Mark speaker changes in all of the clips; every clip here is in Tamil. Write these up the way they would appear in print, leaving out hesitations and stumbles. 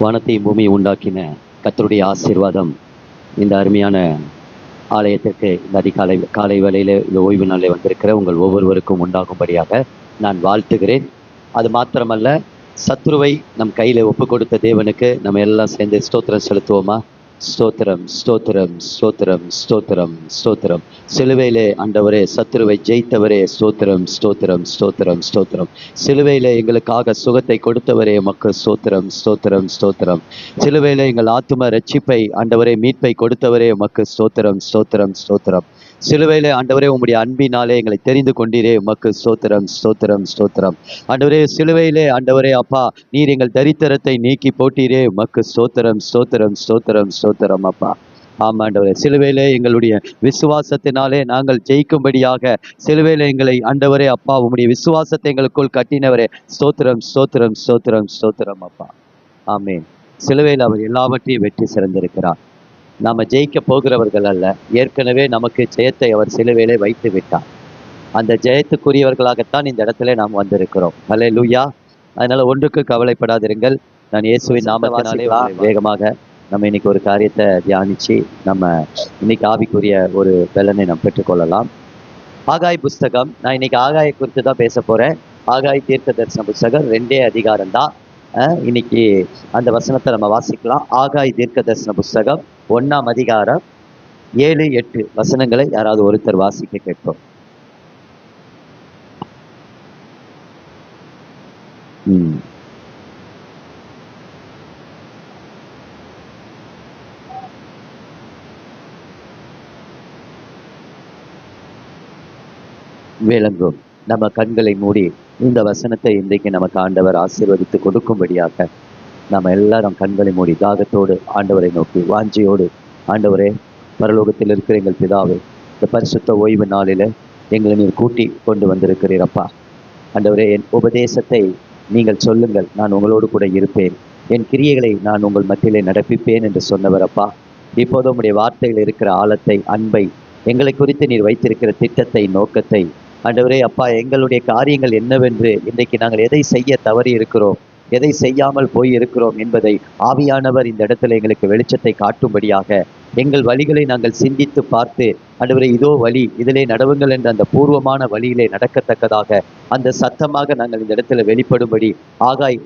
Speaker 1: வானத்தையும் பூமியை உண்டாக்கின கர்த்தருடைய ஆசீர்வாதம் இந்த அருமையான ஆலயத்திற்கு இந்த காலை வேளையில் இந்த ஓய்வு நாளில் வந்திருக்கிற உங்கள் ஒவ்வொருவருக்கும் உண்டாகும்படியாக நான் வாழ்த்துகிறேன். அது மாத்திரமல்ல, சத்ருவை நம் கையில் ஒப்பு கொடுத்த தேவனுக்கு நம்ம எல்லாம் சேர்ந்து ஸ்தோத்திரம் செலுத்துவோமா? ஸ்தோத்திரம், ஸ்தோத்திரம், ஸ்தோத்திரம், ஸ்தோத்திரம், ஸ்தோத்திரம். சிலுவையிலே ஆண்டவரே சத்ருவை ஜெயித்தவரே ஸ்தோத்திரம், ஸ்தோத்திரம், ஸ்தோத்திரம், ஸ்தோத்திரம். சிலுவையிலே எங்களுக்காக சுகத்தை கொடுத்தவரே உமக்கு ஸ்தோத்திரம், ஸ்தோத்திரம், ஸ்தோத்திரம். சிலுவையிலே எங்கள் ஆத்தும ரட்சிப்பை ஆண்டவரே மீட்பை கொடுத்தவரே உமக்கு ஸ்தோத்திரம், ஸ்தோத்திரம், ஸ்தோத்திரம். சிலுவையிலே ஆண்டவரே உம்முடைய அன்பினாலே எங்களை தெரிந்து கொண்டீரே உமக்கு ஸ்தோத்திரம், ஸ்தோத்திரம், ஸ்தோத்திரம். ஆண்டவரே சிலுவையிலே ஆண்டவரே அப்பா நீர் எங்கள் தரித்திரத்தை நீக்கி போட்டீரே உமக்கு ஸ்தோத்திரம், ஸ்தோத்திரம், ஸ்தோத்திரம், ஸ்தோத்திரம் அப்பா. ஆமாண்டவரே, சிலுவையிலே எங்களுடைய விசுவாசத்தினாலே நாங்கள் ஜெயிக்கும்படியாக சிலுவையிலே எங்களை ஆண்டவரே அப்பா உம்முடைய விசுவாசத்தை எங்களுக்குள் கட்டினவரே ஸ்தோத்திரம், ஸ்தோத்திரம், ஸ்தோத்திரம், ஸ்தோத்திரம் அப்பா. ஆமென். சிலுவையில் அவர் எல்லாவற்றையும் வெற்றி சிறந்திருக்கிறார். நாம் ஜெயிக்க போகிறவர்கள் அல்ல, ஏற்கனவே நமக்கு ஜெயத்தை அவர் சிலுவையிலே வைத்து விட்டார். அந்த ஜெயத்துக்குரியவர்களாகத்தான் இந்த இடத்துல நாம் வந்திருக்கிறோம். ஹல்லேலூயா. அதனால ஒன்றுக்கு கவலைப்படாதிருங்கள். நான் இயேசுவின் நாமத்தினாலே வேகமாக நம்ம இன்னைக்கு ஒரு காரியத்தை தியானிச்சு நம்ம இன்னைக்கு ஆவிக்குரிய ஒரு பலனை நாம் பெற்றுக்கொள்ளலாம். ஆகாய் புஸ்தகம், நான் இன்னைக்கு ஆகாயை குறித்து தான் பேச போறேன். ஆகாய் தீர்க்க தரிசன புஸ்தகம் 2 அதிகாரம் தான். இன்னைக்கு அந்த வசனத்தை நம்ம வாசிக்கலாம். ஆகாய் தீர்க்க தரிசன புஸ்தகம் 1 அதிகாரம் 7, 8 வசனங்களை யாராவது ஒருத்தர் வாசிக்க கேட்போம். விளங்கும். நம்ம கண்களை மூடி இந்த வசனத்தை இன்றைக்கு நமக்கு ஆண்டவர் ஆசீர்வதித்து கொடுக்கும்படியாக நம்ம எல்லாரும் கண்களை மூடி தாகத்தோடு ஆண்டவரை நோக்கி வாஞ்சியோடு, ஆண்டவரே பரலோகத்தில் இருக்கிற எங்கள் பிதாவே, இந்த பரிசுத்த ஓய்வு நாளில் எங்களை நீர் கூட்டி கொண்டு வந்திருக்கிறீரப்பா. ஆண்டவரே, என் உபதேசத்தை நீங்கள் சொல்லுங்கள், நான் உங்களோடு கூட இருப்பேன், என் கிரியைகளை நான் உங்கள் மத்தியிலே நடப்பிப்பேன் என்று சொன்னவரப்பா. இப்போது உம்முடைய வார்த்தையில் இருக்கிற ஆழத்தை, அன்பை, எங்களை குறித்து நீர் வைத்திருக்கிற திட்டத்தை, நோக்கத்தை, ஆண்டவரே அப்பா எங்களுடைய காரியங்கள் என்னவென்று, இன்றைக்கு நாங்கள் எதை செய்ய தவறி இருக்கிறோம், எதை செய்யாமல் போய் இருக்கிறோம் என்பதை ஆவியானவர் இந்த இடத்துல எங்களுக்கு வெளிச்சத்தை காட்டும்படியாக எங்கள் வழிகளை நாங்கள் சிந்தித்து பார்த்து, ஆண்டவரே இதோ வழி, இதிலே நடவுங்கள் என்ற அந்த பூர்வமான வழியிலே நடக்கத்தக்கதாக அந்த சத்தமாக நாங்கள் இந்த இடத்துல வெளிப்படும்படி ஆகாய்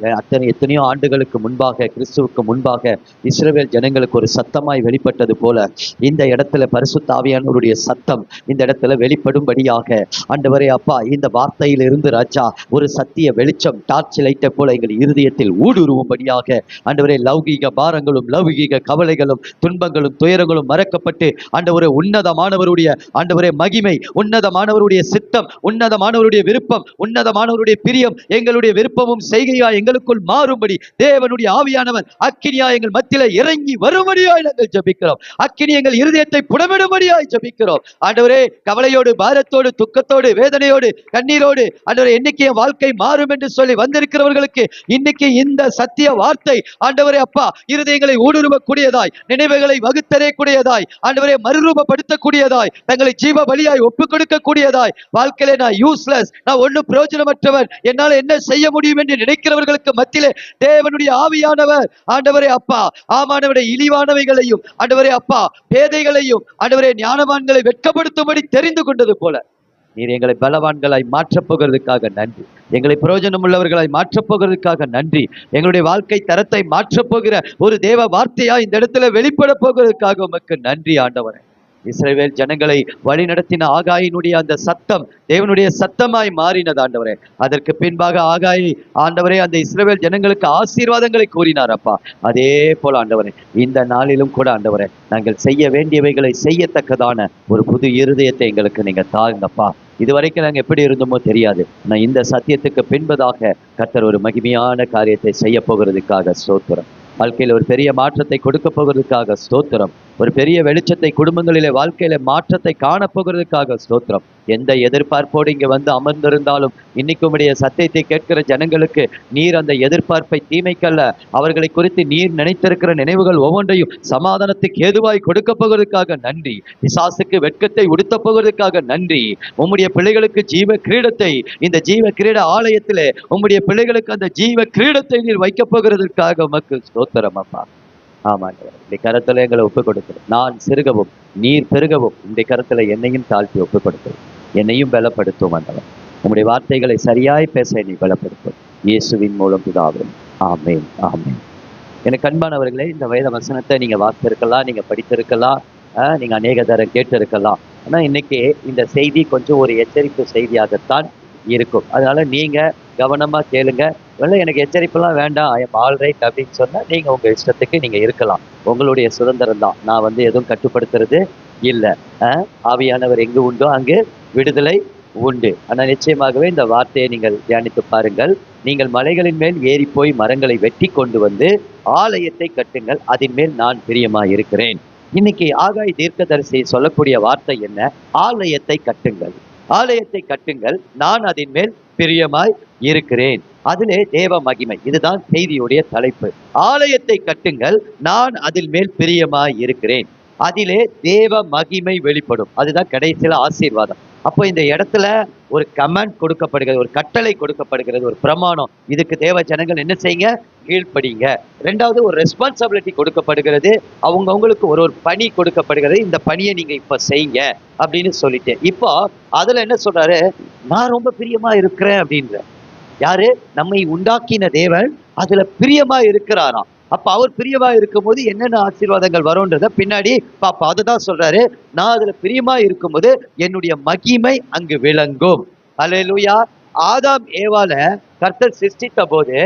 Speaker 1: எத்தனையோ ஆண்டுகளுக்கு முன்பாக, கிறிஸ்துவுக்கு முன்பாக இஸ்ரவேல் ஜனங்களுக்கு ஒரு சத்தமாய் வெளிப்பட்டது போல இந்த இடத்துல பரிசுத்த ஆவியானவருடைய சத்தம் இந்த இடத்துல வெளிப்படும்படியாக ஆண்டவரே அப்பா இந்த வார்த்தையில் இருந்து ராஜா ஒரு சத்திய வெளிச்சம் டார்ச் லைட்டை போல எங்கள் இருதயத்தில் ஊடுருவும்படியாக ஆண்டவரே லௌகீக பாரங்களும் லௌகீக கவலைகளும் துன்பங்களும் துயரங்களும் மறக்கப்பட்டு ஆண்டவரே உன்னதமானவருடைய ஆண்டவரே மகிமை, உன்னதமானவருடைய சித்தம், உன்னதமானவருடைய விருப்பம், உன்னதமானவருடைய பிரியம் எங்களுடைய விருப்பமும் செய்கையா எங்களுக்குள் மாறும்படி தேவனுடைய ஆவியானவர் அக்கினியா எங்கள் மத்தியில இறங்கி வரும்படியாய் நாங்கள் ஜெபிக்கிறோம். அக்கினி எங்கள் இருதயத்தை புடமிடும்படியாய் ஜெபிக்கிறோம். ஆண்டவரே கவலையோடு, பாரத்தோடு, துக்கத்தோடு, வேதனையோடு, கண்ணீரோடு ஆண்டவரே இன்னைக்கு என் வாழ்க்கை மாறும் என்று சொல்லி வந்திருக்கிறவர்களுக்கு இன்னைக்கு இந்த சத்திய வார்த்தை ஆண்டவரே அப்பா இருதயங்களை ஊடுருவக்கூடியதாய், நினைவுகளை வகுத்தறியக்கூடியதாய், ஆண்டவரே மறுரூபப்படுத்தக்கூடியதாய், தங்களை ஜீவ பலியாய் ஒப்புக் கொடுக்கக்கூடியதாய், வாழ்க்கையிலே நான் யூஸ்லெஸ், நான் ஒன்றும் பிரயோஜனமற்றவர், என்னால் என்ன செய்ய முடியும் என்று நினைக்கிறவர்களுக்கு மத்தியிலே தேவனுடைய ஆவியானவர் ஆண்டவரே அப்பா ஆமானவருடைய இழிவானவைகளையும் ஆண்டவரே அப்பா பேதைகளையும் ஆண்டவரே ஞானவான்களை வெட்கப்படுத்தும்படி தெரிந்து கொண்டது போல நீர் எங்களை பலவான்களாய் மாற்றப் போகிறதுக்காக நன்றி. எங்களை பிரயோஜனம் உள்ளவர்களாய் மாற்றப் போகிறதுக்காக நன்றி. எங்களுடைய வாழ்க்கை தரத்தை மாற்றப் போகிற ஒரு தேவ வார்த்தையா இந்த இடத்துல வெளிப்பட போகிறதுக்காக உமக்கு நன்றி ஆண்டவரே. இஸ்ரவேல் ஜனங்களை வழி நடத்தின ஆகாயினுடைய அந்த சத்தம் தேவனுடைய சத்தமாய் மாறினது ஆண்டவரே. அதற்கு பின்பாக ஆகாய் ஆண்டவரே அந்த இஸ்ரவேல் ஜனங்களுக்கு ஆசீர்வாதங்களை கூறினார் அப்பா. அதே போல ஆண்டவரே இந்த நாளிலும் கூட ஆண்டவரே நாங்கள் செய்ய வேண்டியவைகளை செய்யத்தக்கதான ஒரு புது இருதயத்தை எங்களுக்கு நீங்க தாருங்கப்பா. இதுவரைக்கும் நாங்கள் எப்படி இருந்தோமோ தெரியாது, நான் இந்த சத்தியத்துக்கு பின்பதாக கர்த்தர் ஒரு மகிமையான காரியத்தை செய்ய போகிறதுக்காக ஸ்தோத்திரம். வாழ்க்கையில் ஒரு பெரிய மாற்றத்தை கொடுக்க போகிறதுக்காக ஸ்தோத்திரம். ஒரு பெரிய வெளிச்சத்தை குடும்பங்களிலே வாழ்க்கையில மாற்றத்தை காணப்போகிறதுக்காக ஸ்தோத்திரம். எந்த எதிர்பார்ப்போடு இங்க வந்து அமர்ந்திருந்தாலும் இன்னைக்கு உம்முடைய சத்தியத்தை கேட்கிற ஜனங்களுக்கு நீர் அந்த எதிர்பார்ப்பை தீமைக்கல்ல, அவர்களை குறித்து நீர் நினைத்திருக்கிற நினைவுகள் ஒவ்வொன்றையும் சமாதானத்துக்கு ஏதுவாய் கொடுக்க போகிறதுக்காக நன்றி. பிசாசுக்கு வெட்கத்தை உடுத்த போகிறதுக்காக நன்றி. உம்முடைய பிள்ளைகளுக்கு ஜீவ கிரீடத்தை, இந்த ஜீவ கிரீட ஆலயத்திலே உம்முடைய பிள்ளைகளுக்கு அந்த ஜீவ கிரீடத்தை நீர் வைக்க போகிறதுக்காக உமக்கு ஸ்தோத்திரம் அப்பா. ஆமாண்டவர், இந்த கரத்துல எங்களை ஒப்புக் கொடுக்கிறேன். நான் சிறுகவும் நீர் பெருகவும் இந்த கரத்துல என்னையும் தாழ்த்தி ஒப்புக் கொடுக்கிறேன். என்னையும் பலப்படுத்தும் ஆண்டவர். உங்களுடைய வார்த்தைகளை சரியாய் பேச என்னை பலப்படுத்தும். இயேசுவின் மூலம் பிதாவே, ஆமென், ஆமென். எனக்கு அன்பானவர்களே, இந்த வேத வசனத்தை நீங்க வாசித்திருக்கலாம், நீங்க படித்திருக்கலாம், நீங்க அநேக தரம் கேட்டு இருக்கலாம். ஆனா இன்னைக்கு இந்த செய்தி கொஞ்சம் ஒரு எச்சரிப்பு செய்தியாகத்தான் இருக்கும். அதனால நீங்க கவனமா கேளுங்க. எனக்கு எச்சரிப்பெல்லாம் வேண்டாம், ஐ எம் ஆல் ரைட் அப்படின்னு சொன்னா நீங்க உங்க இஷ்டத்துக்கு நீங்க இருக்கலாம். உங்களுடைய சுதந்திரம் தான். நான் வந்து எதுவும் கட்டுப்படுத்துறது இல்லை. ஆவியானவர் எங்கு உண்டோ அங்கு விடுதலை உண்டு. ஆனால் நிச்சயமாகவே இந்த வார்த்தையை நீங்கள் தியானித்து பாருங்கள். நீங்கள் மலைகளின் மேல் ஏறி போய் மரங்களை வெட்டி கொண்டு வந்து ஆலயத்தை கட்டுங்கள், அதன் மேல் நான் பிரியமா இருக்கிறேன். இன்னைக்கு ஆகாய் தீர்க்கதரிசி சொல்லக்கூடிய வார்த்தை என்ன? ஆலயத்தை கட்டுங்கள், ஆலயத்தை கட்டுங்கள், நான் அதன் மேல் பிரியமாய் இருக்கிறேன். அதிலே தேவ மகிமை, இதுதான் செய்தியுடைய தலைப்பு. ஆலயத்தை கட்டுங்கள், நான் அதில் மேல் பிரியமாய் இருக்கிறேன், அதிலே தேவ மகிமை வெளிப்படும். அதுதான் கடைசியில ஆசீர்வாதம். அப்போ இந்த இடத்துல ஒரு கமெண்ட் கொடுக்கப்படுகிறது, ஒரு கட்டளை கொடுக்கப்படுகிறது, ஒரு பிரமாணம். இதுக்கு தேவ ஜனங்கள் என்ன செய்யுங்க? கீழ்ப்படிங்க. ரெண்டாவது ஒரு ரெஸ்பான்சிபிலிட்டி கொடுக்கப்படுகிறது, அவங்களுக்கு ஒரு ஒரு பணி கொடுக்கப்படுகிறது. இந்த பணியை நீங்க இப்ப செய்யுங்க அப்படின்னு சொல்லிட்டு, இப்போ அதுல என்ன சொல்றாரு? நான் ரொம்ப பிரியமா இருக்கிறேன் அப்படின்ற. யாரு? நம்மை உண்டாக்கின தேவன் அதுல பிரியமா இருக்கிறாராம். அப்ப அவர் பிரியமா இருக்கும் போது என்னென்ன ஆசீர்வாதங்கள் வரும்ன்றத பின்னாடி பாப்பா. அதுதான் சொல்றாரு, நான் அதுல பிரியமா இருக்கும்போது என்னுடைய மகிமை அங்கு விளங்கும். அல்லேலூயா. ஆதாம் ஏவால கர்த்தர் சிருஷ்டித்த போது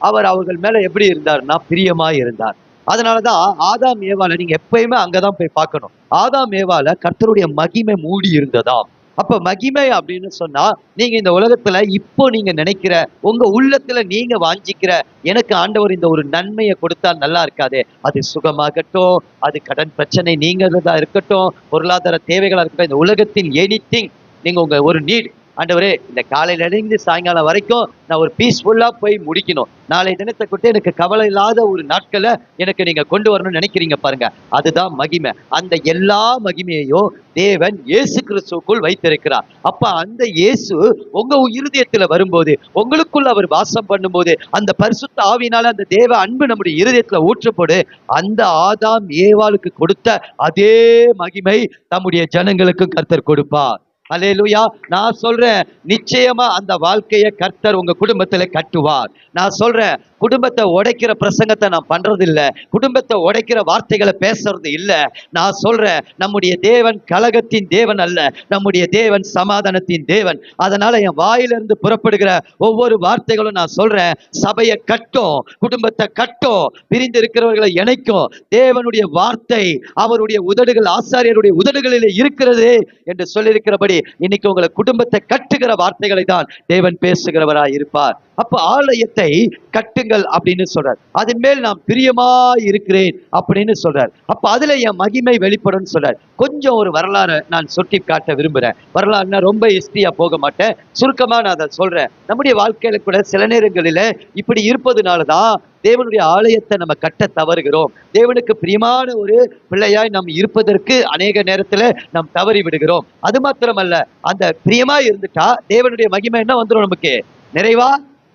Speaker 1: அவர்கள் மேல எப்படி இருந்தார்னா பிரியமா இருந்தார். அதனாலதான் ஆதாம் ஏவால நீங்க எப்பயுமே அங்கதான் போய் பார்க்கணும். ஆதாம் ஏவால கர்த்தருடைய மகிமை மூடி இருந்ததாம். அப்ப மகிமை அப்படின்னு சொன்னா, நீங்க இந்த உலகத்துல இப்போ நீங்க நினைக்கிற, உங்க உள்ளத்துல நீங்க வாஞ்சிக்கிற, எனக்கு ஆண்டவர் இந்த ஒரு நன்மையை கொடுத்தா நல்லா இருக்காது, அது சுகமாகட்டும், அது கடன் பிரச்சனை நீங்கிறதா இருக்கட்டும், பொருளாதார தேவைகளா இருக்கட்டும், இந்த உலகத்தில் எனிதிங் நீங்க உங்க ஒரு நீட், ஆண்டவரே இந்த காலையில இருந்து சாயங்காலம் வரைக்கும் நான் ஒரு பீஸ்ஃபுல்லா போய் முடிக்கணும், நாளை தினத்தை கொண்டு எனக்கு கவலை இல்லாத ஒரு நாட்களை எனக்கு நீங்க கொண்டு வரணும்னு நினைக்கிறீங்க பாருங்க, அதுதான் மகிமை. அந்த எல்லா மகிமையையும் தேவன் இயேசு கிறிஸ்துவுக்குள் வைத்திருக்கிறார். அப்ப அந்த இயேசு உங்க இருதயத்துல வரும்போது, உங்களுக்குள்ள அவர் வாசம் பண்ணும்போது, அந்த பரிசுத்த ஆவியினால அந்த தேவ அன்பு நம்முடைய இருதயத்துல ஊற்றப்படு, அந்த ஆதாம் ஏவாளுக்கு கொடுத்த அதே மகிமை நம்முடைய ஜனங்களுக்கும் கர்த்தர் கொடுப்பார். அல்லேலூயா. நான் சொல்றேன், நிச்சயமா அந்த வாழ்க்கையை கர்த்தர் உங்க குடும்பத்துல கட்டுவார். நான் சொல்றேன், குடும்பத்தை உடைக்கிற பிரசங்கத்தை நான் பண்றது இல்லை, குடும்பத்தை உடைக்கிற வார்த்தைகளை பேசுறது இல்லை. நான் சொல்றேன், நம்முடைய தேவன் கலகத்தின் தேவன் அல்ல, நம்முடைய தேவன் சமாதானத்தின் தேவன். அதனால என் வாயிலிருந்து புறப்படுகிற ஒவ்வொரு வார்த்தைகளும் நான் சொல்றேன், சபையை கட்டும், குடும்பத்தை கட்டும், பிரிந்து இருக்கிறவர்களை இணைக்கும். தேவனுடைய வார்த்தை அவருடைய உதடுகள், ஆசாரியருடைய உதடுகளிலே இருக்கிறது என்று சொல்லியிருக்கிறபடி இன்னைக்கு உங்களை குடும்பத்தை கட்டுகிற வார்த்தைகளை தான் தேவன் பேசுகிறவராய் இருப்பார். அப்ப ஆலயத்தை கட்டுங்கள் அப்படின்னு சொல்றார், அதன் மேல் நான் பிரியமா இருக்கிறேன் அப்படின்னு சொல்றார். அப்ப அதுல என் மகிமை வெளிப்படும் சொல்றார். கொஞ்சம் ஒரு வரலாறு நான் சுட்டி காட்ட விரும்புறேன். வரலாறுனா ரொம்ப ஹிஸ்டரியா போக மாட்டேன், சுருக்கமா நான் அதை சொல்றேன். நம்முடைய வாழ்க்கையில கூட சில நேரங்களில இப்படி இருப்பதுனாலதான் தேவனுடைய ஆலயத்தை நம்ம கட்ட தவறுகிறோம். தேவனுக்கு பிரியமான ஒரு பிள்ளையாய் நாம் இருப்பதற்கு அநேக நேரத்துல நாம் தவறி விடுகிறோம். அது மாத்திரமல்ல, அந்த பிரியமா இருந்துட்டா தேவனுடைய மகிமை என்ன வந்துடும்? நமக்கு நிறைவா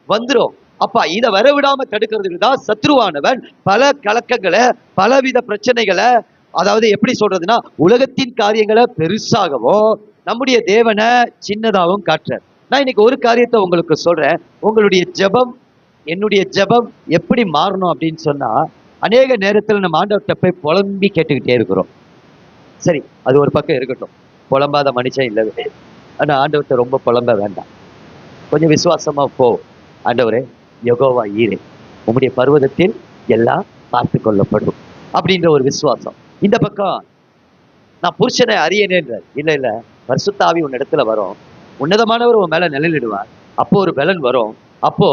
Speaker 1: வந்துடும். அப்பா இதை வரவிடாம தடுக்கிறதுக்கு தான் சத்ருவானவன் பல கலக்கங்களை, பலவித பிரச்சனைகளை, அதாவது எப்படி சொல்றதுன்னா, உலகத்தின் காரியங்களை பெருசாகவும் நம்முடைய தேவனை சின்னதாகவும் காட்டுறார். நான் இன்னைக்கு ஒரு காரியத்தை உங்களுக்கு சொல்றேன். உங்களுடைய ஜெபம், என்னுடைய ஜெபம் எப்படி மாறணும் அப்படின்னு சொன்னா, அநேக நேரத்தில் நம்ம ஆண்டவர்கிட்ட போய் புலம்பி கேட்டுக்கிட்டே இருக்கிறோம். சரி, அது ஒரு பக்கம் இருக்கட்டும், புலம்பாத மனுஷன் இல்லவே. ஆனா ஆண்டவர்கிட்ட ரொம்ப புலம்ப வேண்டாம், கொஞ்சம் விசுவாசமா போ. ஆண்டவரே, யெகோவா ஈரே, உம்முடைய பர்வதத்தில் எல்லாம் பார்த்து கொள்ளப்படும் அப்படின்ற ஒரு விசுவாசம். இந்த பக்கம் நான் புருஷனை அறியனேன்ற, இல்ல இல்ல, பரிசுத்த ஆவி உன் இடத்துல வரும், உன்னதமானவர் உன் மேல நிழலிடுவார், அப்போ ஒரு பலன் வரும். அப்போ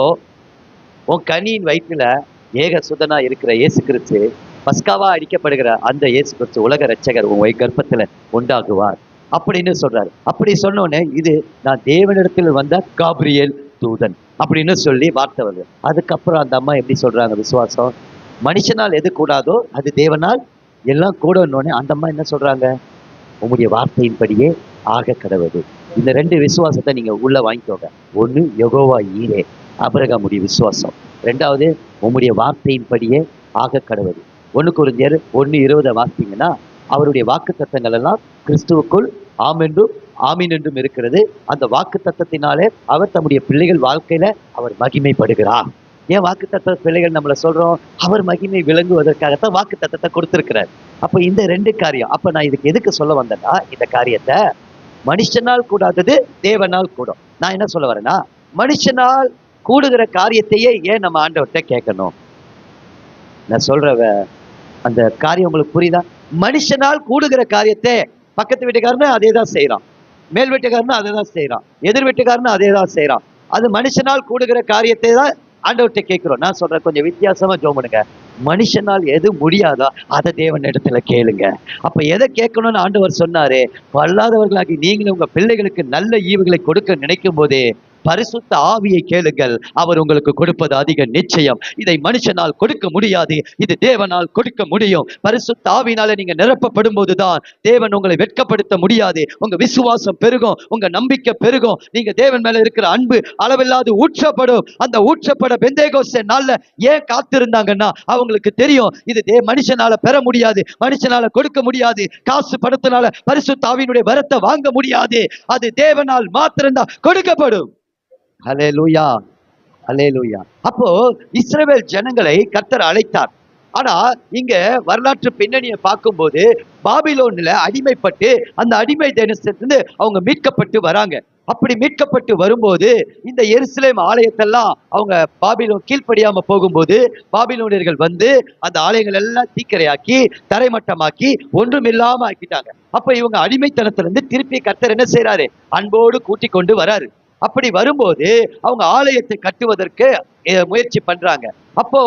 Speaker 1: உன் கனியின் வயிற்றுல ஏக சுதனா இருக்கிற இயேசு கிறிஸ்து பஸ்காவா அடிக்கப்படுகிற அந்த இயேசு கிறிஸ்து உலக ரட்சகர் உன் கர்ப்பத்துல உண்டாகுவார் அப்படின்னு சொல்றாரு. அப்படி சொன்னோடனே இது நான் தேவனிடத்தில் வந்த காபிரியேல் தூதன் அப்படின்னு சொல்லி வார்த்தை வருது. அதுக்கப்புறம் அந்த அம்மா எப்படி சொல்றாங்க, விசுவாசம் மனுஷனால் எது கூடாதோ அது தேவனால் எல்லாம் கூடனோடனே அந்த அம்மா என்ன சொல்றாங்க, உங்களுடைய வார்த்தையின்படியே ஆக கடவுது. இந்த ரெண்டு விசுவாசத்தை நீங்க உள்ள வாங்கிக்கோங்க. ஒண்ணு யெகோவா ஈரே, ஆபிரகாமுடைய விசுவாசம். ரெண்டாவது உங்களுடைய வார்த்தையின்படியே ஆக கடவுது. 1 கொரிந்தியர் 1:20 வாசித்தீங்கன்னா அவருடைய வாக்கு தத்தங்கள் எல்லாம் கிறிஸ்துவுக்குள் ஆம் என்றும் ஆமீன் என்றும் இருக்கிறது. அந்த வாக்கு தத்தத்தினாலே அவர் தம்முடைய பிள்ளைகள் வாழ்க்கையில அவர் மகிமைப்படுகிறார். ஏன் வாக்கு தத்த பிள்ளைகள் நம்மள சொல்றோம், அவர் மகிமை விளங்குவதற்காகத்தான் வாக்கு தத்தத்தை கொடுத்திருக்கிறார். அப்ப இந்த ரெண்டு காரியம். அப்ப நான் இதுக்கு எதுக்கு சொல்ல வந்தேன்னா, இந்த காரியத்தை மனுஷனால் கூடாதது தேவனால் கூடும். நான் என்ன சொல்ல வரேன்னா, மனுஷனால் கூடுகிற காரியத்தையே ஏன் நம்ம ஆண்டவர்கிட்ட கேட்கணும்? நான் சொல்ற அந்த காரியம் உங்களுக்கு புரியுதா? மனுஷனால் கூடுகிற காரியத்தை பக்கத்து வீட்டுக்காரனும் அதே தான் செய்யறான், மேல் வீட்டுக்காரனும் அதே தான் செய்யறான், எதிர் வீட்டுக்காரனும் அதே தான் செய்யறான். அது மனுஷனால் கூடுகிற காரியத்தை தான் ஆண்டவர்கிட்ட கேட்கிறோம். நான் சொல்றேன், கொஞ்சம் வித்தியாசமா ஜெபம் பண்ணுங்க. மனுஷனால் எது முடியாதோ அதை தேவன் இடத்துல கேளுங்க. அப்ப எதை கேட்கணும்னு ஆண்டவர் சொன்னாரு, வல்லாதவர்களாகி நீங்களும் உங்க பிள்ளைகளுக்கு நல்ல ஈவுகளை கொடுக்க நினைக்கும் போதே பரிசுத்த ஆவியை கேளுங்கள், அவர் உங்களுக்கு கொடுப்பது அதிக நிச்சயம். இதை மனுஷனால் கொடுக்க முடியாது, இது தேவனால் கொடுக்க முடியும். பரிசுத்த ஆவியினால நீங்க நிரப்பப்படும் போதுதான் தேவன் உங்களை வெட்கப்படுத்த முடியாது. உங்க விசுவாசம் பெருகும், உங்க நம்பிக்கை பெருகும், நீங்க தேவன் மேல இருக்கிற அன்பு அளவில்லாது ஊற்றப்படும். அந்த ஊற்றப்பட பெந்தேகோஸ்தே நாள்ல ஏன் காத்திருந்தாங்கன்னா, அவங்களுக்கு தெரியும் இது மனுஷனால பெற முடியாது, மனுஷனால கொடுக்க முடியாது, காசு பணத்தினால பரிசுத்த ஆவியினுடைய வரத்தை வாங்க முடியாது, அது தேவனால் மாத்திரம்தான் கொடுக்கப்படும். ஹல்லேலூயா, ஹல்லேலூயா. அப்போ இஸ்ரவேல் ஜனங்களை கர்த்தர் அழைத்தார். ஆனா இங்க வரலாற்று பின்னணியை பார்க்கும்போது பாபிலோன்ல அடிமைப்பட்டு அந்த அடிமை தேசத்திலிருந்து அவங்க மீட்கப்பட்டு வராங்க. அப்படி மீட்கப்பட்டு வரும்போது இந்த எருசலேம் ஆலயத்தெல்லாம் அவங்க பாபிலோன் கீழ்ப்படியாம போகும்போது பாபிலோனியர்கள் வந்து அந்த ஆலயங்கள் எல்லாம் தீக்கரையாக்கி தரைமட்டமாக்கி ஒன்றுமில்லாம ஆக்கிட்டாங்க. அப்ப இவங்க அடிமைத்தனத்திலிருந்து திருப்பி கர்த்தர் என்ன செய்யறாரு, அன்போடு கூட்டி கொண்டு வராரு. அப்படி வரும்போது அவங்க ஆலயத்தை கட்டுவதற்கு முயற்சி பண்றாங்க. அப்போ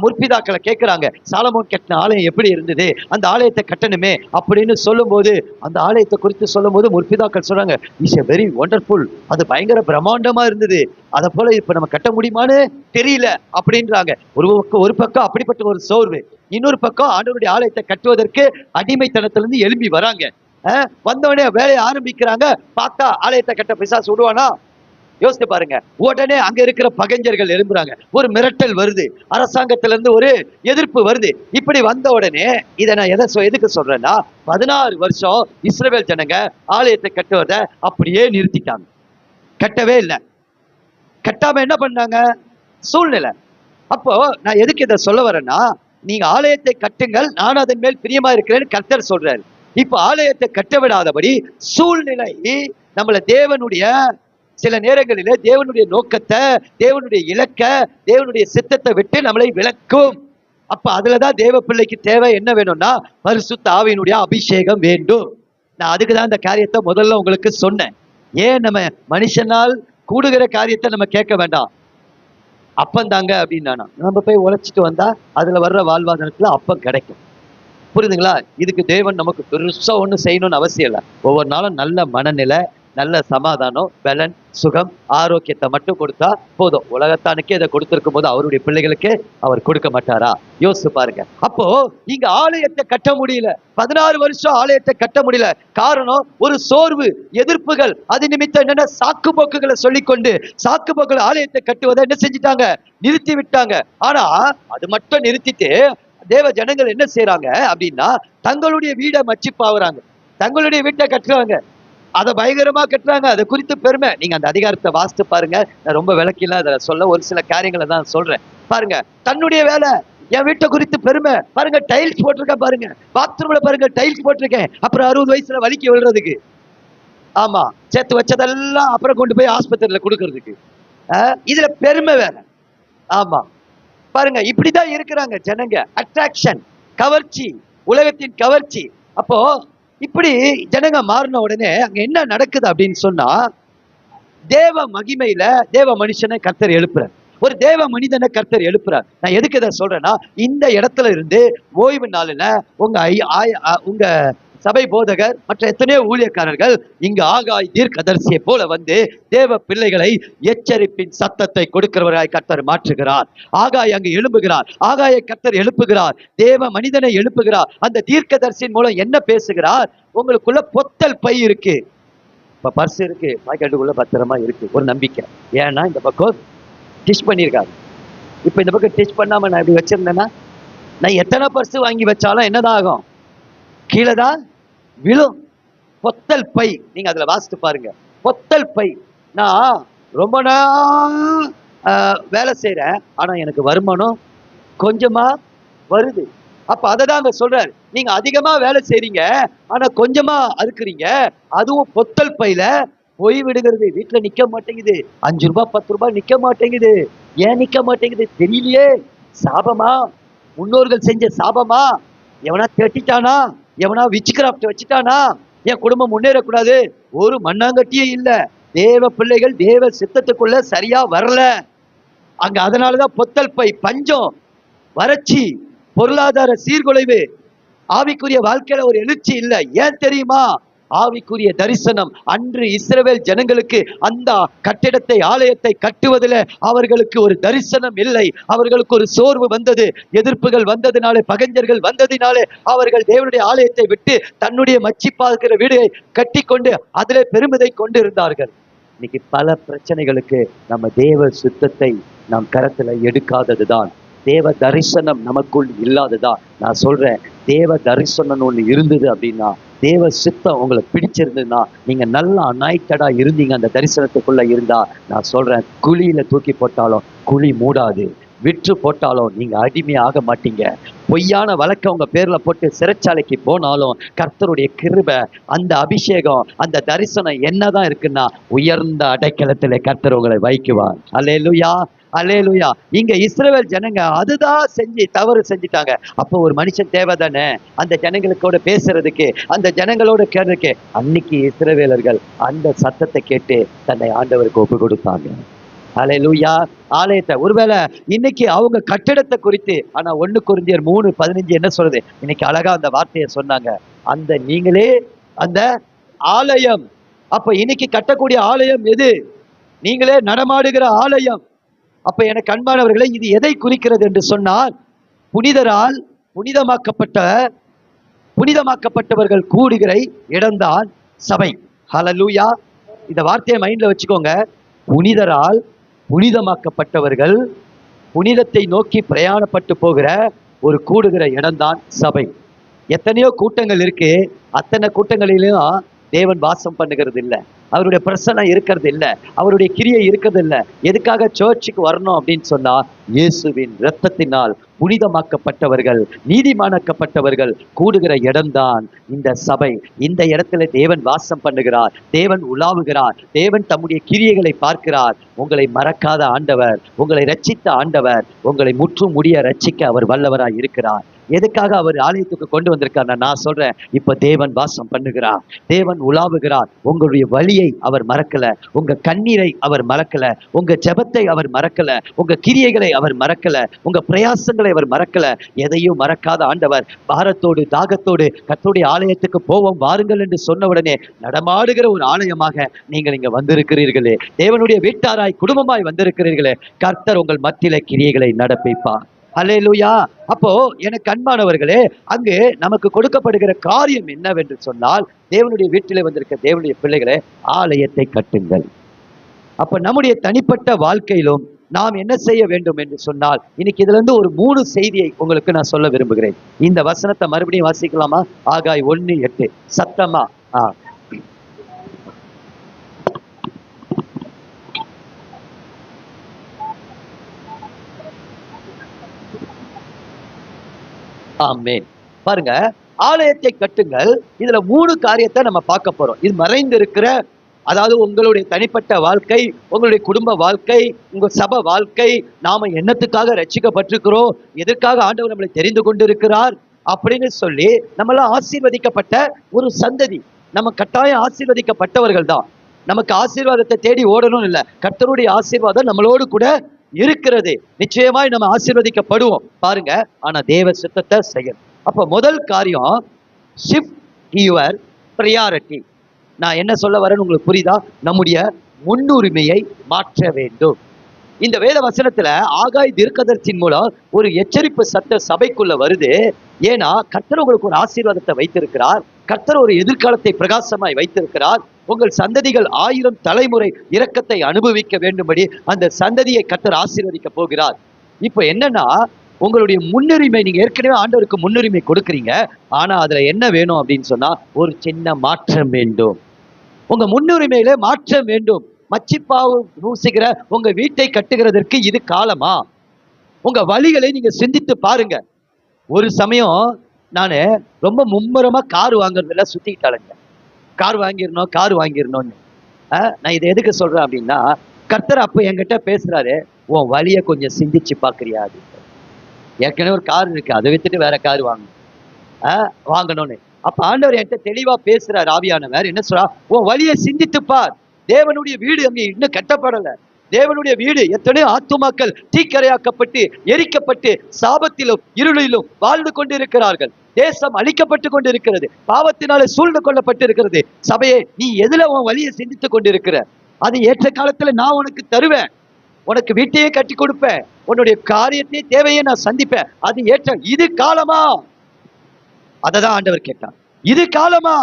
Speaker 1: முற்பிதாக்களை கேட்கிறாங்க, சாலமோன் கட்டின ஆலயம் எப்படி இருந்தது, அந்த ஆலயத்தை கட்டணுமே அப்படின்னு சொல்லும் போது, அந்த ஆலயத்தை குறித்து சொல்லும் போது முற்பிதாக்கள் சொல்றாங்க, இஸ் எ வெரி ஒண்டர்ஃபுல், அது பயங்கர பிரம்மாண்டமா இருந்தது, அதை போல இப்ப நம்ம கட்ட முடியுமான்னு தெரியல அப்படின்றாங்க. ஒரு பக்கம் அப்படிப்பட்ட ஒரு சோர்வு, இன்னொரு பக்கம் ஆண்டவருடைய ஆலயத்தை கட்டுவதற்கு அடிமைத்தனத்திலிருந்து எழும்பி வராங்க. வந்தவனே வேலையை ஆரம்பிக்கிறாங்க. பார்த்தா ஆலயத்தை கட்ட பிசாசு விடுவானா? யோசித்து பாருங்க. உடனே அங்க இருக்கிற பகைஞர்கள் எழும்புறாங்க, ஒரு மிரட்டல் வருது, அரசாங்கத்தில இருந்து ஒரு எதிர்ப்பு வருது. இப்படி வந்த உடனே இதை நான் எதுக்கு சொல்றேன்னா, 16 வருஷம் இஸ்ரவேல் ஜனங்க ஆலயத்தை கட்டுவதை அப்படியே நிறுத்திட்டாங்க, கட்டவே இல்லை. கட்டாம என்ன பண்ணாங்க, சூழ்நிலை. அப்போ நான் எதுக்கு இதை சொல்ல வரேன்னா, நீங்க ஆலயத்தை கட்டுங்கள், நான் அதன் மேல் பிரியமா இருக்கிறேன்னு கர்த்தர் சொல்றாரு. இப்ப ஆலயத்தை கட்ட விடாதபடி சூழ்நிலை நம்மள தேவனுடைய சில நேரங்களிலே தேவனுடைய நோக்கத்தை, தேவனுடைய இலக்க, தேவனுடைய சித்தத்தை விட்டு நம்மளை விளக்கும். அப்ப அதுலதான் தேவ பிள்ளைக்கு தேவை என்ன வேணும்னா, பரிசுத்த ஆவியினுடைய அபிஷேகம் வேண்டும். நான் அதுக்குதான் இந்த காரியத்தை முதல்ல உங்களுக்கு சொன்னேன். ஏன் நம்ம மனுஷனால் கூடுகிற காரியத்தை நம்ம கேட்க வேண்டாம், அப்பந்தாங்க அப்படின்னா நம்ம போய் உழைச்சிட்டு வந்தா அதுல வர்ற வாழ்வாதாரத்துல அப்பம் கிடைக்கும். புரியுதுங்களா? இதுக்கு தேவன் நமக்கு பெருசா ஒண்ணு செய்யணும்னு அவசியம் இல்லை. ஒவ்வொரு நாளும் நல்ல மனநிலை, நல்ல சமாதானம், பலன், சுகம், ஆரோக்கியத்தை மட்டும் கொடுத்தா போதும். உலகத்தானுக்கே இதை கொடுத்திருக்கும் போது அவருடைய பிள்ளைகளுக்கு அவர் கொடுக்க மாட்டாரா? யோசிச்சு பாருங்க. அப்போ இங்க ஆலயத்தை கட்ட முடியல, 16 வருஷம் ஆலயத்தை கட்ட முடியல. காரணம் ஒரு சோர்வு, எதிர்ப்புகள். அது நிமித்தம் என்னன்னா, சாக்கு போக்குகளை சொல்லிக்கொண்டு சாக்கு போக்குகள் ஆலயத்தை கட்டுவதை என்ன செஞ்சிட்டாங்க, நிறுத்தி விட்டாங்க. ஆனா அது மட்டும் நிறுத்திட்டு தேவ ஜனங்கள் என்ன செய்யறாங்க அப்படின்னா, தங்களுடைய வீடை மச்சிப்பாவுறாங்க, தங்களுடைய வீட்டை கட்டுறாங்க, அதை பயங்கரமா கட்டுறாங்க. அதை குறித்து பெருமை. நீங்க அந்த அதிகாரத்தை வாசித்து பாருங்க. நான் ரொம்ப விளக்கில அதை சொல்ல ஒரு சில காரியங்களை தான் சொல்றேன். பாருங்க, தன்னுடைய வேலை, என் வீட்டை குறித்து பெருமை. பாருங்க, டைல்ஸ் போட்டிருக்கேன், பாருங்க பாத்ரூம்ல பாருங்க டைல்ஸ் போட்டிருக்கேன். அப்புறம் 60 வயசுல வலிக்கு விழுறதுக்கு, ஆமா சேர்த்து வச்சதெல்லாம் அப்புறம் கொண்டு போய் ஆஸ்பத்திரியில கொடுக்கறதுக்கு, இதுல பெருமை வேற. ஆமா பாருங்க, இப்படிதான் இருக்கிறாங்க ஜனங்க. அட்ராக்ஷன், கவர்ச்சி, உலகத்தின் கவர்ச்சி. அப்போ இப்படி ஜனங்க மாறின உடனே அங்க என்ன நடக்குது அப்படின்னு சொன்னா, தேவ மகிமையில தேவ மனுஷனை கர்த்தர் எழுப்புறார். ஒரு தேவ மனிதனை கர்த்தர் எழுப்புறார். நான் எதுக்கு இதை சொல்றேன்னா, இந்த இடத்துல இருந்து ஓய்வு நாளில் உங்க சபை போதகர் மற்ற எத்தனையோ ஊழியக்காரர்கள் இங்கு ஆகாய் தீர்க்கதரிசியை போல வந்து தேவ பிள்ளைகளை எச்சரிப்பின் சத்தத்தை கொடுக்கிறவராய் கர்த்தர் மாற்றுகிறார். ஆகாய் அங்கு எழுப்புகிறார், ஆகாயை கர்த்தர் எழுப்புகிறார், தேவ மனிதனை எழுப்புகிறார். அந்த தீர்க்கதரிசியின் மூலம் என்ன பேசுகிறார்? உங்களுக்குள்ள பொத்தல் பை இருக்கு, இப்ப பர்ஸ் இருக்கு, பாக்கெட்டுக்குள்ள பத்திரமா இருக்கு, ஒரு நம்பிக்கை. ஏன்னா இந்த பக்கம் டிஷ் பண்ணியிருக்காரு. இப்ப இந்த பக்கம் டிஷ் பண்ணாம நான் இப்படி வச்சிருந்தேன்னா, நான் எத்தனை பர்ஸ் வாங்கி வச்சாலும் என்னதான் ஆகும்? கீழே தான் விழும். பொத்தல் பை, நீங்க அதுல வாசித்து பாருங்க. பொத்தல் பை. நான் ரொம்ப நாள் வேலை செய்யறேன், ஆனா எனக்கு வருமானம் கொஞ்சமா வருது. அப்ப அதை தான் அங்க சொல்றாரு. நீங்க அதிகமா வேலை செய்றீங்க, ஆனா கொஞ்சமா அறுக்குறீங்க. அதுவும் பொத்தல் பையில போய் விடுகிறது. வீட்டுல நிக்க மாட்டேங்குது. 5 ரூபாய் 10 ரூபாய் நிக்க மாட்டேங்குது. ஏன் நிக்க மாட்டேங்குது தெரியலையே. சாபமா? முன்னோர்கள் செஞ்ச சாபமா? எவனா திட்டானா? எவனா விச் கிராஃப்ட் வச்சுட்டானா? என் குடும்பம் முன்னேறக்கூடாது? ஒரு மண்ணாங்கட்டியே இல்ல. தேவ பிள்ளைகள் தேவ சித்தத்துக்குள்ள சரியா வரல அங்க. அதனாலதான் பொத்தல் பை, பஞ்சம், வறட்சி, பொருளாதார சீர்குலைவு, ஆவிக்குரிய வாழ்க்கையில ஒரு எழுச்சி இல்லை. ஏன் தெரியுமா? ஆவிக்குரிய தரிசனம். அன்று இஸ்ரவேல் ஜனங்களுக்கு அந்த கட்டிடத்தை, ஆலயத்தை கட்டுவதில் அவர்களுக்கு ஒரு தரிசனம் இல்லை. அவர்களுக்கு ஒரு சோர்வு வந்தது, எதிர்ப்புகள் வந்ததினாலே, பகைஞர்கள் வந்ததினாலே அவர்கள் தேவனுடைய ஆலயத்தை விட்டு தன்னுடைய மச்சி பார்க்கிற வீடை கட்டி கொண்டு அதிலே பெருமிதை கொண்டு இருந்தார்கள். இன்னைக்கு பல பிரச்சனைகளுக்கு நம்ம தேவ சுத்தத்தை நாம் கரத்துல எடுக்காததுதான், தேவ தரிசனம் நமக்குள் இல்லாததான். நான் சொல்றேன், தேவ தரிசனம் ஒண்ணு இருந்தது அப்படின்னா, தேவ சித்தம் உங்களை பிடிச்சிருந்ததுன்னா, நீங்க நல்லா அனாய்டடா இருந்தீங்க, அந்த தரிசனத்துக்குள்ள இருந்தா, நான் சொல்றேன், குழியில தூக்கி போட்டாலும் குழி மூடாது, விற்று போட்டாலும் நீங்க அடிமையாக மாட்டீங்க. பொய்யான வழக்க உங்க பேர்ல போட்டு சிறைச்சாலைக்கு போனாலும் கர்த்தருடைய கிருபை, அந்த அபிஷேகம், அந்த தரிசனம் என்னதான் இருக்குன்னா, உயர்ந்த அடைக்கலத்திலே கர்த்தர் உங்களை வைக்குவார். அல்லேலூயா, அல்லேலூயா. இங்க இஸ்ரவேல் ஜனங்க அதுதான் செஞ்சு தவறு செஞ்சுட்டாங்க. அப்போ ஒரு மனுஷன் தேவை தானே அந்த ஜனங்களோட பேசுறதுக்கு, அந்த ஜனங்களோட கேட்கறதுக்கு. அன்னைக்கு இஸ்ரவேலர்கள் அந்த சத்தத்தை கேட்டு தன்னை ஆண்டவருக்கு ஒப்பு கொடுத்தாங்க. அல்லேலூயா. ஆலயத்தை, ஒருவேளை இன்னைக்கு அவங்க கட்டிடத்தை குறித்து, ஆனா 1 கொரிந்தியர் 3:15 என்ன சொல்றது? இன்னைக்கு அழகா அந்த வார்த்தையை சொன்னாங்க. அந்த நீங்களே அந்த ஆலயம். அப்ப இன்னைக்கு கட்டக்கூடிய ஆலயம் எது? நீங்களே நடமாடுகிற ஆலயம். அப்ப எனக்கு அன்பானவர்களே, இது எதை குறிக்கிறது என்று சொன்னால், புனிதரால் புனிதமாக்கப்பட்டவர்கள் கூடுகிற இடம்தான் சபை. ஹல்லேலூயா. இந்த வார்த்தையை மைண்ட்ல வச்சுக்கோங்க. புனிதரால் புனிதமாக்கப்பட்டவர்கள் புனிதத்தை நோக்கி பிரயாணப்பட்டு போகிற ஒரு கூடுகிற இடம்தான் சபை. எத்தனையோ கூட்டங்கள் இருக்கு, அத்தனை கூட்டங்களிலும் தேவன் வாசம் பண்ணுகிறது இல்லை, அவருடைய பிரசன்னம் இருக்கிறது இல்லை, அவருடைய கிரியை இருக்கிறது இல்லை. எதுக்காக சர்ச்சுக்கு வரணும் அப்படின்னு சொன்னா, இயேசுவின் இரத்தத்தினால் புனிதமாக்கப்பட்டவர்கள், நீதிமானாக்கப்பட்டவர்கள் கூடுகிற இடம்தான் இந்த சபை. இந்த இடத்துல தேவன் வாசம் பண்ணுகிறார், தேவன் உலாவுகிறார், தேவன் தம்முடைய கிரியைகளை பார்க்கிறார். உங்களை மறக்காத ஆண்டவர், உங்களை ரட்சித்த ஆண்டவர், உங்களை முற்றும் முடிய ரட்சிக்க அவர் வல்லவராய் இருக்கிறார். எதுக்காக அவர் ஆலயத்துக்கு கொண்டு வந்திருக்கார்? நான் சொல்றேன், இப்ப தேவன் வாசம் பண்ணுகிறார், தேவன் உலாவுகிறார். உங்களுடைய வழியை அவர் மறக்கல, உங்க கண்ணீரை அவர் மறக்கல, உங்க ஜெபத்தை அவர் மறக்கல, உங்க கிரியைகளை அவர் மறக்கல, உங்க பிரயாசங்களை அவர் மறக்கல. எதையும் மறக்காத ஆண்டவர் பாரத்தோடு தாகத்தோடு கர்த்தருடைய ஆலயத்துக்கு போவோம் வாருங்கள் என்று சொன்ன உடனே நடமாடுகிற ஒரு ஆலயமாக நீங்கள் இங்க வந்திருக்கிறீர்களே, தேவனுடைய வீட்டாராய் குடும்பமாய் வந்திருக்கிறீர்களே, கர்த்தர் உங்கள் மத்தியில கிரியைகளை நடப்பிப்பார். அல்லேலூயா. அப்போ எனக்கு அன்பானவர்களே, அங்கு நமக்கு கொடுக்கப்படுகிற காரியம் என்னவென்று சொன்னால், தேவனுடைய வீட்டிலே வந்திருக்க தேவனுடைய பிள்ளைகளே, ஆலயத்தை கட்டுங்கள். அப்ப நம்முடைய தனிப்பட்ட வாழ்க்கையிலும் நாம் என்ன செய்ய வேண்டும் என்று சொன்னால், இன்னைக்கு இதுல இருந்து ஒரு 3 செய்தியை உங்களுக்கு நான் சொல்ல விரும்புகிறேன். இந்த வசனத்தை மறுபடியும் வாசிக்கலாமா? ஆகாய் 1:8 சத்தமா. ஆமென். பாருங்க, ஆலயத்தை கட்டுங்கள். இதுல 3 காரியத்தை நம்ம பார்க்க போறோம். இது மறைந்து இருக்கிற, அதாவது உங்களுடைய தனிப்பட்ட வாழ்க்கை, உங்களுடைய குடும்ப வாழ்க்கை, உங்க சபை வாழ்க்கை, நாம என்னத்துக்காக ரட்சிக்கப்பட்டிருக்கிறோம், எதற்காக ஆண்டவர் நம்மளை தெரிந்து கொண்டிருக்கிறார் அப்படின்னு சொல்லி நம்மளாம் ஆசீர்வதிக்கப்பட்ட ஒரு சந்ததி. நம்ம கட்டாயம் ஆசீர்வதிக்கப்பட்டவர்கள் தான். நமக்கு ஆசீர்வாதத்தை தேடி ஓடணும் இல்லை, கர்த்தருடைய ஆசீர்வாதம் நம்மளோடு கூட இருக்கிறது. நிச்சயமாய் நம்ம ஆசீர்வதிக்கப்படுவோம் பாருங்க. ஆனா தேவ சித்தத்தை செய்யணும். அப்ப முதல் காரியம், ஷிஃப்ட் யுவர் பிரியாரிட்டி. நான் என்ன சொல்ல வரேன்னு உங்களுக்கு புரியுதா? நம்முடைய முன்னுரிமையை மாற்ற வேண்டும். இந்த வேத வசனத்துல ஆகாய் தீர்க்கதரிசியின் மூலம் ஒரு எச்சரிப்பு சத்த சபைக்குள்ள வருது. ஏன்னா கர்த்தர் உங்களுக்கு ஒரு ஆசீர்வாதத்தை வைத்திருக்கிறார். கர்த்தர் ஒரு எதிர்காலத்தை பிரகாசமாய் வைத்திருக்கிறார். உங்கள் சந்ததிகள் 1000 தலைமுறை இரக்கத்தை அனுபவிக்க வேண்டும்படி அந்த சந்ததியை கர்த்தர் ஆசீர்வதிக்க போகிறார். இப்ப என்னன்னா, உங்களுடைய முன்னுரிமை, நீங்க ஏற்கனவே ஆண்டவருக்கு முன்னுரிமை கொடுக்குறீங்க. ஆனா அதுல என்ன வேணும் அப்படின்னு சொன்னா, ஒரு சின்ன மாற்றம் வேண்டும். உங்க முன்னுரிமையில மாற்றம் வேண்டும். மச்சிப்பாவு பூசுகிற உங்க வீட்டை கட்டுகிறதற்கு இது காலமா? உங்க வழிகளை நீங்க சிந்தித்து பாருங்க. ஒரு சமயம் நானு ரொம்ப மும்முரமா கார் வாங்குறதுல சுத்திக்கிட்டாளுங்க. கார் வாங்கிடணும்னு. நான் இதை எதுக்கு சொல்றேன் அப்படின்னா, கர்த்தர் அப்ப என்கிட்ட பேசுறாரு, உன் வழிய கொஞ்சம் சிந்திச்சு பாக்குறியா? ஏற்கனவே ஒரு கார் இருக்கு, அதை வித்துட்டு வேற கார் வாங்கணும்னு. அப்ப ஆண்டவர் என்கிட்ட தெளிவா பேசுறாரு. ஆவியானவர் என்ன சொல்றா? உன் வழியை சிந்தித்து பார். தேவனுடைய வீடு அங்கே இன்னும் கட்டப்படல. தேவனுடைய வீடு எத்தனையோ ஆத்துமாக்கள் தீக்கரையாக்கப்பட்டு எரிக்கப்பட்டு சாபத்திலும் இருளிலும் வாழ்ந்து கொண்டிருக்கிறார்கள். தேசம் அழிக்கப்பட்டு கொண்டிருக்கிறது. பாவத்தினால சூழ்ந்து கொள்ளப்பட்டிருக்கிறது. சபையே, நீ எதுல உன் வழியை சிந்தித்துக் கொண்டிருக்கிற? அது ஏற்ற காலத்துல நான் உனக்கு தருவேன். உனக்கு வீட்டையே கட்டி கொடுப்பேன். உன்னுடைய காரியத்தையே தேவையே நான் சந்திப்பேன். அது ஏற்ற இது காலமா? அததான் ஆண்டவர் கேட்டார். இது காலமா?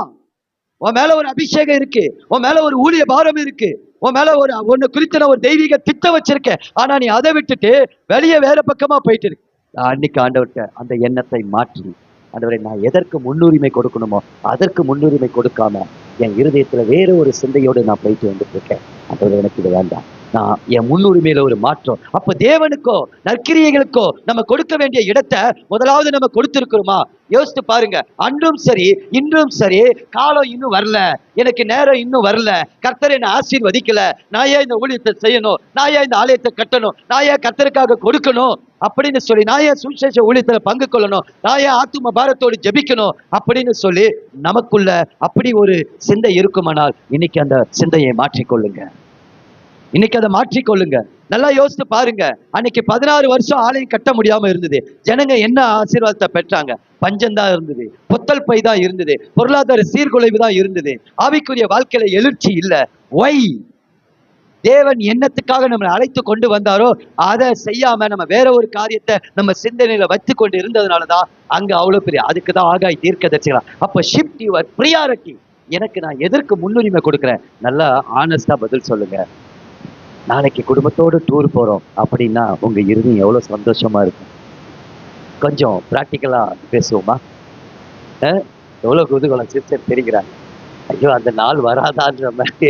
Speaker 1: உன் மேல ஒரு அபிஷேகம் இருக்கு, உன் மேல ஒரு ஊழிய பாரம் இருக்கு, உன் மேல ஒரு ஒன்னு குறித்த ஒரு தெய்வீக திட்டம் வச்சிருக்கேன். ஆனா நீ அதை விட்டுட்டு வெளியே வேற பக்கமா போயிட்டு இருக்கு. அன்னைக்கு ஆண்டவர்கிட்ட அந்த எண்ணத்தை மாற்றி, ஆண்டவரை நான் எதற்கு முன்னுரிமை கொடுக்கணுமோ அதற்கு முன்னுரிமை கொடுக்காம என் இருதயத்துல வேற ஒரு சிந்தையோடு நான் போயிட்டு வந்துட்டு இருக்கேன். ஆண்டவரை எனக்கு இது வேண்டாம். நான் என் முன்னுரிமையில ஒரு மாற்றம். அப்ப தேவனுக்கோ நற்கிரியைகளுக்கோ நம்ம கொடுக்க வேண்டிய இடத்தை முதலாவது நம்ம கொடுத்திருக்கிறோமா? யோசித்து பாருங்க. அன்றும் சரி இன்றும் சரி, காலம் இன்னும் வரல, எனக்கு நேரம் இன்னும் வரல, கர்த்தர் என்னை ஆசீர்வதிக்கல, நான் ஏன் இந்த ஊழியத்தை செய்யணும், நான் ஏன் இந்த ஆலயத்தை கட்டணும், நான் ஏன் கர்த்தருக்காக கொடுக்கணும் அப்படின்னு சொல்லி, நான் ஏன் சுவிசேஷ ஊழியத்துல பங்கு கொள்ளணும், நான் ஏன் ஆத்தும பாரத்தோடு ஜெபிக்கணும் அப்படின்னு சொல்லி நமக்குள்ள அப்படி ஒரு சிந்தை இருக்குமானால் இன்னைக்கு அந்த சிந்தையை மாற்றிக்கொள்ளுங்க. இன்னைக்கு அதை மாற்றிக்கொள்ளுங்க. நல்லா யோசித்து பாருங்க. அன்னைக்கு 16 வருஷம் ஆலயம் கட்ட முடியாம இருந்தது. ஜனங்க என்ன ஆசீர்வாதத்தை பெற்றாங்க? பஞ்சம் தான் இருந்தது, பொத்தல் பை தான் இருந்தது, பொருளாதார சீர்குலைவு தான் இருந்தது, ஆவிக்குரிய வாழ்க்கையில எழுச்சி இல்ல. ஒய்? தேவன் என்னத்துக்காக நம்மளை அழைத்து கொண்டு வந்தாரோ அதை செய்யாம நம்ம வேற ஒரு காரியத்தை நம்ம சிந்தனையில வைத்து கொண்டு இருந்ததுனாலதான் அங்க அவ்வளவு பெரிய. அதுக்குதான் ஆகாய் தீர்க்கதரிசிகளா. அப்ப ஷிஃப்ட் யுவர் பிரியாரிட்டி. எனக்கு நான் எதற்கு முன்னுரிமை கொடுக்குறேன்? நல்லா ஆனஸ்டா பதில் சொல்லுங்க. நாளைக்கு குடும்பத்தோடு டூர் போறோம் அப்படின்னா உங்க இருதயம் எவ்வளவு சந்தோஷமா இருக்கும்? கொஞ்சம் பிராக்டிக்கலா பேசுவோமா? எவ்வளவு குதூகலம் சிஸ்டர் தெரிகிறாங்க. ஐயோ அந்த நாள் வராதான்ற மாதிரி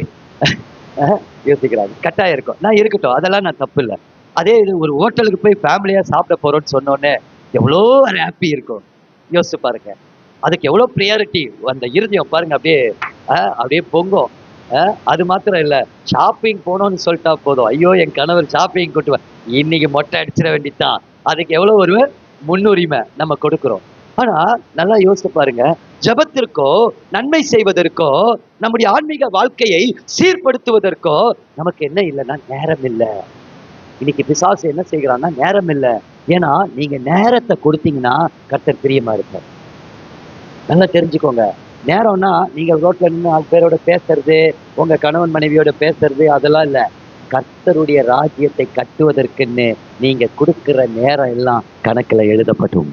Speaker 1: யோசிக்கிறாங்க. கட்டாயம் இருக்கும். நான் இருக்கட்டும், அதெல்லாம் நான் தப்பு இல்லை. அதே இது ஒரு ஹோட்டலுக்கு போய் ஃபேமிலியா சாப்பிட போறோம்னு சொன்னோன்னே எவ்வளோ ஒரு ஹாப்பி இருக்கும். யோசிச்சு பாருங்க. அதுக்கு எவ்வளோ ப்ரியாரிட்டி. அந்த இருதயம் பாருங்க அப்படியே அப்படியே பொங்கும். அது மாத்திரம் இல்ல, ஷாப்பிங் போனோம்னு சொல்லிட்டா போதும், ஐயோ என் கணவர் ஷாப்பிங் கூட்டுவேன், இன்னைக்கு மொட்டை அடிச்சிட வேண்டித்தான். அதுக்கு எவ்வளவு ஒரு முன்னுரிமை நம்ம கொடுக்கிறோம். ஆனா நல்லா யோசிச்சு பாருங்க. ஜபத்திற்கோ நன்மை செய்வதற்கோ நம்முடைய ஆன்மீக வாழ்க்கையை சீர்படுத்துவதற்கோ நமக்கு என்ன இல்லைன்னா நேரம் இல்லை. இன்னைக்கு பிசாசு என்ன செய்கிறான்னா நேரம் இல்லை. ஏன்னா நீங்க நேரத்தை கொடுத்தீங்கன்னா கர்த்தர் பிரியமா இருப்பார். நல்லா தெரிஞ்சுக்கோங்க. நேரம்னா நீங்க ரோட்ல நின்று 4 பேரோட பேசுறது, உங்க கணவன் மனைவியோட பேசுறது, அதெல்லாம் இல்ல. கர்த்தருடைய ராஜ்யத்தை கட்டுவதற்குன்னு நீங்க கொடுக்கிற நேரம் எல்லாம் கணக்குல எழுதப்படும்.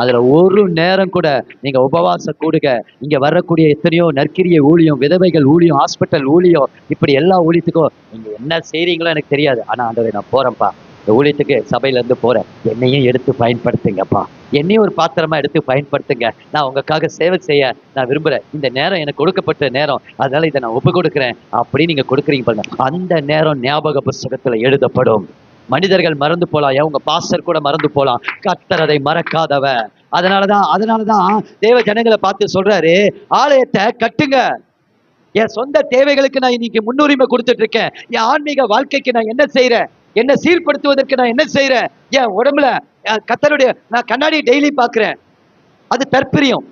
Speaker 1: அதுல ஒரு நேரம் கூட நீங்க உபவாச கூடுக, இங்க வரக்கூடிய எத்தனையோ நற்கிரிய ஊழியம், விதவைகள் ஊழியம், ஹாஸ்பிட்டல் ஊழியம், இப்படி எல்லா ஊழியத்துக்கும் நீங்க என்ன செய்றீங்களோ எனக்கு தெரியாது. ஆனா ஆண்டவரே நான் போறேன்ப்பா, இந்த ஊழியத்துக்கு சபையில இருந்து போறேன், என்னையும் எடுத்து பயன்படுத்துங்கப்பா, என்னையும் ஒரு பாத்திரமா எடுத்து பயன்படுத்துங்க, நான் உங்களுக்காக சேவை செய்ய நான் விரும்புறேன், இந்த நேரம் எனக்கு கொடுக்கப்பட்ட நேரம், அதனால இதை நான் ஒப்பு கொடுக்குறேன் அப்படின்னு நீங்க கொடுக்குறீங்க பாருங்க. அந்த நேரம் ஞாபக புஸ்தகத்துல எழுதப்படும். மனிதர்கள் மறந்து போலாம், உங்க பாஸ்டர் கூட மறந்து போலாம், கர்த்தர் அதை மறக்காதவ. அதனாலதான் தேவ ஜனங்களை பார்த்து சொல்றாரு, ஆலயத்தை கட்டுங்க. என் சொந்த தேவைகளுக்கு நான் இன்னைக்கு முன்னுரிமை கொடுத்துட்டு இருக்கேன். என் ஆன்மீக வாழ்க்கைக்கு நான் என்ன செய்யறேன், என்ன சீர்படுத்துவதற்கு நான் என்ன செய்யறேன், என் உடம்புல கர்த்தருடைய நான் கண்ணாடி டெய்லி பாக்குறேன், அது தற்பிரியம்.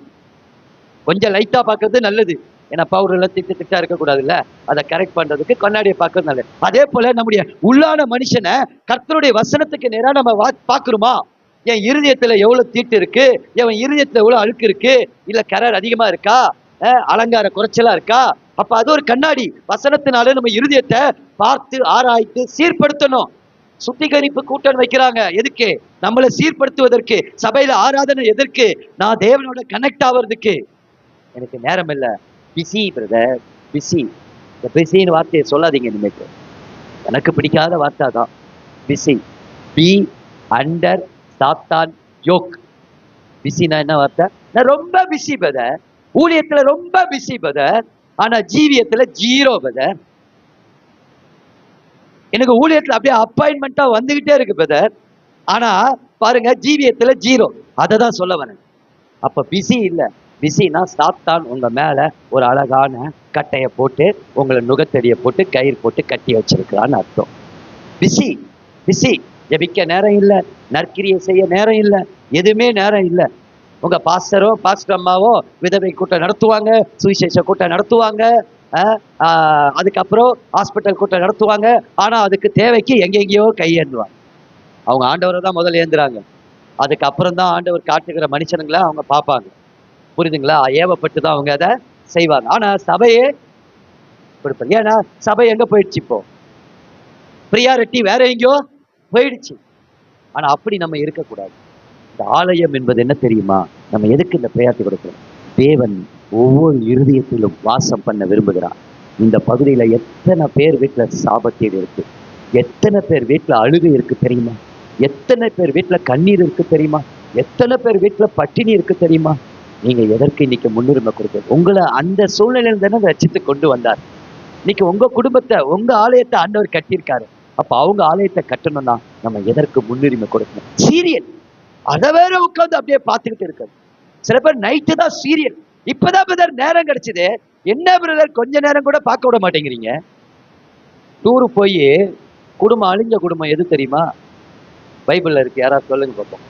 Speaker 1: கொஞ்சம் லைட்டா பார்க்கறது நல்லது. ஏன்னா பவுடர் எல்லாம் திட்டா இருக்கக்கூடாதுல்ல. அதை கரெக்ட் பண்றதுக்கு கண்ணாடியை பார்க்கறது நல்லது. அதே போல நம்முடைய உள்ளான மனுஷனை கர்த்தருடைய வசனத்துக்கு நேரா நம்ம பார்க்கிறோமா? என் இருதயத்துல எவ்வளவு தீட்டு இருக்கு, என் இருதயத்துல எவ்வளவு அழுக்கு இருக்கு, இல்ல கரர் அதிகமா இருக்கா, அலங்கார குறைச்சலா இருக்கா? அப்ப அது ஒரு கண்ணாடி. வசனத்தினால நம்ம இருதயத்தை பார்த்து ஆராய்ந்து சீர்படுத்தணும். சுத்திகரிப்பு கூட்டம் வைக்கிறாங்க. எதுக்கு? நம்மளை சீர்படுத்துவதற்கு. சபையில ஆராதனை எதற்கு? நான் தேவனோட கனெக்ட் ஆவறதுக்கு. எனக்கு நேரம் இல்லை, பிஸி பிரதர், பிஸி. இந்த பிஸின்னு வார்த்தையை சொல்லாதீங்க இனிமேட்டு. எனக்கு பிடிக்காத வார்த்தை தான் பிஸி. பி அண்டர் சாத்தான் யோக். பிஸினா என்ன வார்த்தை? நான் ரொம்ப பிஸி பிரதர், ஊழியத்துல ரொம்ப பிஸி பிரதர், ஆனா ஜீவியத்துல ஜீரோ பிரதர். எனக்கு ஊழியத்துல அப்படியே அப்பாயின்மெண்டா வந்துகிட்டே இருக்கு பிரதர், ஆனா பாருங்க ஜீவியத்துல ஜீரோ. அதை தான் சொல்ல வரேன். அப்ப பிஸி இல்லை. பிஸினா சாத்தான் உங்க மேல ஒரு அழகான கட்டைய போட்டு, உங்களை நுகத்தடியை போட்டு கயிறு போட்டு கட்டி வச்சிருக்கிறான்னு அர்த்தம். Busy busy. ஜெபிக்க நேரம் இல்லை, நற்கிரியை செய்ய நேரம் இல்லை, எதுவுமே நேரம் இல்லை. உங்க பாஸ்டரோ பாஸ்டர் அம்மாவோ விதவை கூட்டம் நடத்துவாங்க, சுவிசேஷ கூட்டம் நடத்துவாங்க, அதுக்கப்புறம் ஹாஸ்பிட்டல் கூட்டம் நடத்துவாங்க. ஆனா அதுக்கு தேவைக்கு எங்கெங்கேயோ கையேந்துவாங்க. அவங்க ஆண்டவரை தான் முதல்ல ஏந்துறாங்க, அதுக்கப்புறம் தான் ஆண்டவர் காட்டுகிற மனுஷனுங்களை அவங்க பார்ப்பாங்க. புரியுதுங்களா? ஏவப்பட்டு தான் அவங்க அதை செய்வாங்க. ஆனா சபையே கொடுப்பாங்க. ஏன்னா சபை எங்க போயிடுச்சு? இப்போ பிரியாரிட்டி வேற எங்கேயோ போயிடுச்சு. ஆனா அப்படி நம்ம இருக்கக்கூடாது. இந்த ஆலயம் என்பது என்ன தெரியுமா? நம்ம எதுக்கு இந்த பிரியாரிட்டி கொடுக்கிறோம்? தேவன் ஒவ்வொரு இருதயத்திலும் வாசம் பண்ண விரும்புகிறார். இந்த பகுதியில எத்தனை பேர் வீட்டுல சாபத்தீடு இருக்கு, எத்தனை பேர் வீட்டுல அழுகை இருக்கு தெரியுமா? எத்தனை பேர் வீட்டுல கண்ணீர் இருக்கு தெரியுமா? எத்தனை பேர் வீட்டுல பட்டினி இருக்கு தெரியுமா? நீங்க எதற்கு இன்னைக்கு முன்னுரிமை கொடுக்க? உங்களை அந்த சூழ்நிலையில தானே ரட்சித்து கொண்டு வந்தார். இன்னைக்கு உங்க குடும்பத்தை, உங்க ஆலயத்தை ஆண்டவர் கட்டியிருக்காரு. அப்ப அவங்க ஆலயத்தை கட்டணும்னா நம்ம எதற்கு முன்னுரிமை கொடுக்கணும்? சீரியல் அதை வேற உட்காந்து அப்படியே பார்த்துக்கிட்டு இருக்காது. சில பேர் நைட்டு தான் சீரியல். இப்பதான் பிரதர் நேரம் கிடைச்சது. என்ன பிரதர் கொஞ்ச நேரம் கூட பார்க்க விட மாட்டேங்கிறீங்க? டூரு போய் குடும்பம் அழிஞ்ச குடும்பம் எது தெரியுமா? பைபிள்ல இருக்கு, யாராவது சொல்லுங்க பார்ப்போம்.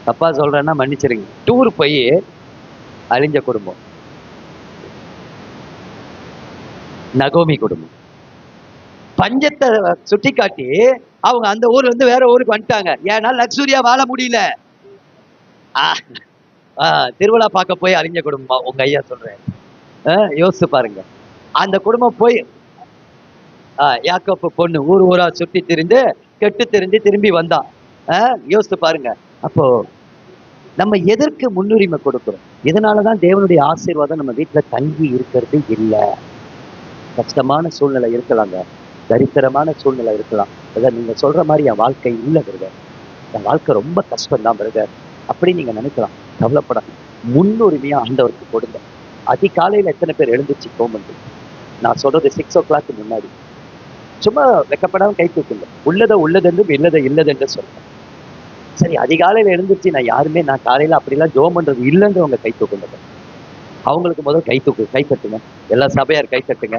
Speaker 1: தப்பா சொல்றேன்னா மன்னிச்சிருங்க. டூர் போய் அழிஞ்ச குடும்பம் நகோமி குடும்பம். பஞ்சத்தை சுட்டி காட்டி அவங்க அந்த ஊர்ல இருந்து வேற ஊருக்கு வந்துட்டாங்க. ஏன்னா லக்ஸூரியா வாழ முடியல. திருவிழா பார்க்க போய் அழிஞ்ச குடும்பம் உங்க ஐயா சொல்றேன். யோசிச்சு பாருங்க. அந்த குடும்பம் போய் யாக்கோப்பு பொண்ணு ஊர் ஊரா சுத்தி திரிந்து கெட்டு திரிஞ்சு திரும்பி வந்தான். யோசிச்சு பாருங்க. அப்போ நம்ம எதற்கு முன்னுரிமை கொடுக்கிறோம்? இதனாலதான் தேவனுடைய ஆசீர்வாதம் நம்ம வீட்டுல தங்கி இருக்கிறது இல்லை. கஷ்டமான சூழ்நிலை இருக்கலாங்க, தரித்திரமான சூழ்நிலை இருக்கலாம். பிரதர் நீங்க சொல்ற மாதிரி என் வாழ்க்கை இல்லை பிரதர், என் வாழ்க்கை ரொம்ப கஷ்டம்தான் பிரதர் அப்படி நீங்க நினைக்கலாம். கவலைப்பட முன்னுரிமையா ஆண்டவருக்கு கொடுங்க. அதிகாலையில எத்தனை பேர் எழுந்துச்சு போகும்போது? நான் சொல்றது 6 o'clock முன்னாடி. சும்மா வெக்கப்படாம கை தூக்குங்க. உள்ளதை உள்ளதென்று இல்லதை இல்லதென்று சொல்றேன். சரி, அதிகாலையில எழுந்துச்சு நான் யாருமே நான் காலையில அப்படிலாம் ஜோம் பண்றது இல்லைன்றவங்க கை தூக்குங்க. அவங்களுக்கு முதல் கை தட்டுங்க. எல்லா சபையார் கை தட்டுங்க.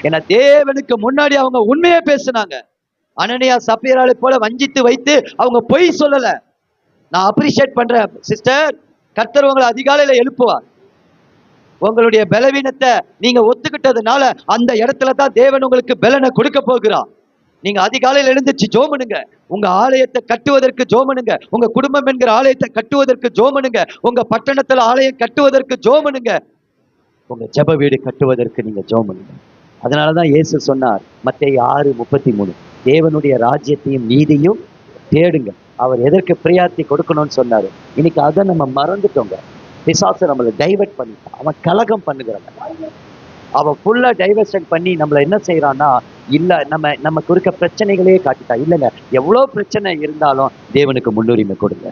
Speaker 1: ஏன்னா தேவனுக்கு முன்னாடி அவங்க உண்மையை பேசுனாங்க. அனனியா சப்பீராளை போல வஞ்சித்து வைத்து அவங்க பொய் சொல்லல. நான் அப்ரிஷியேட் பண்றேன் சிஸ்டர். கர்த்தர் உங்களை அதிகாலையில எழுப்புவார். உங்களுடைய பலவீனத்தை நீங்க ஒத்துக்கிட்டதுனால அந்த இடத்துல தான் தேவன் உங்களுக்கு பலனை கொடுக்க போகிறார். நீங்க அதிகாலையில் எழுந்துச்சு ஜோமனுங்க. உங்க ஆலயத்தை கட்டுவதற்கு ஜோமனுங்க. உங்க குடும்பம் என்கிற ஆலயத்தை கட்டுவதற்கு ஜோமனுங்க. உங்க பட்டணத்துல ஆலயம் கட்டுவதற்கு ஜோமனுங்க. உங்க ஜெப வீடு கட்டுவதற்கு நீங்க ஜோமனுங்க. அதனாலதான் இயேசு சொன்னார் மத்தேயு 6:33, தேவனுடைய ராஜ்யத்தையும் நீதியும் தேடுங்க. அவர் எதற்கு பிரியாரிட்டி கொடுக்கணும்னு சொன்னாரு. இன்னைக்கு அதை நம்ம மறந்துட்டோங்க. பிசாசு நம்மளை டைவர்ட் பண்ணிட்டான். அவன் கலகம் பண்ணுகிறவன். அவன் ஃபுல்லா டைவர்ஷன் பண்ணி நம்மளை என்ன செய்யறான்னா, இல்ல நமக்கு இருக்க பிரச்சனைகளே காட்டிட்டா. இல்லைங்க, எவ்வளவு பிரச்சனை இருந்தாலும் தேவனுக்கு முன்னுரிமை கொடுங்க.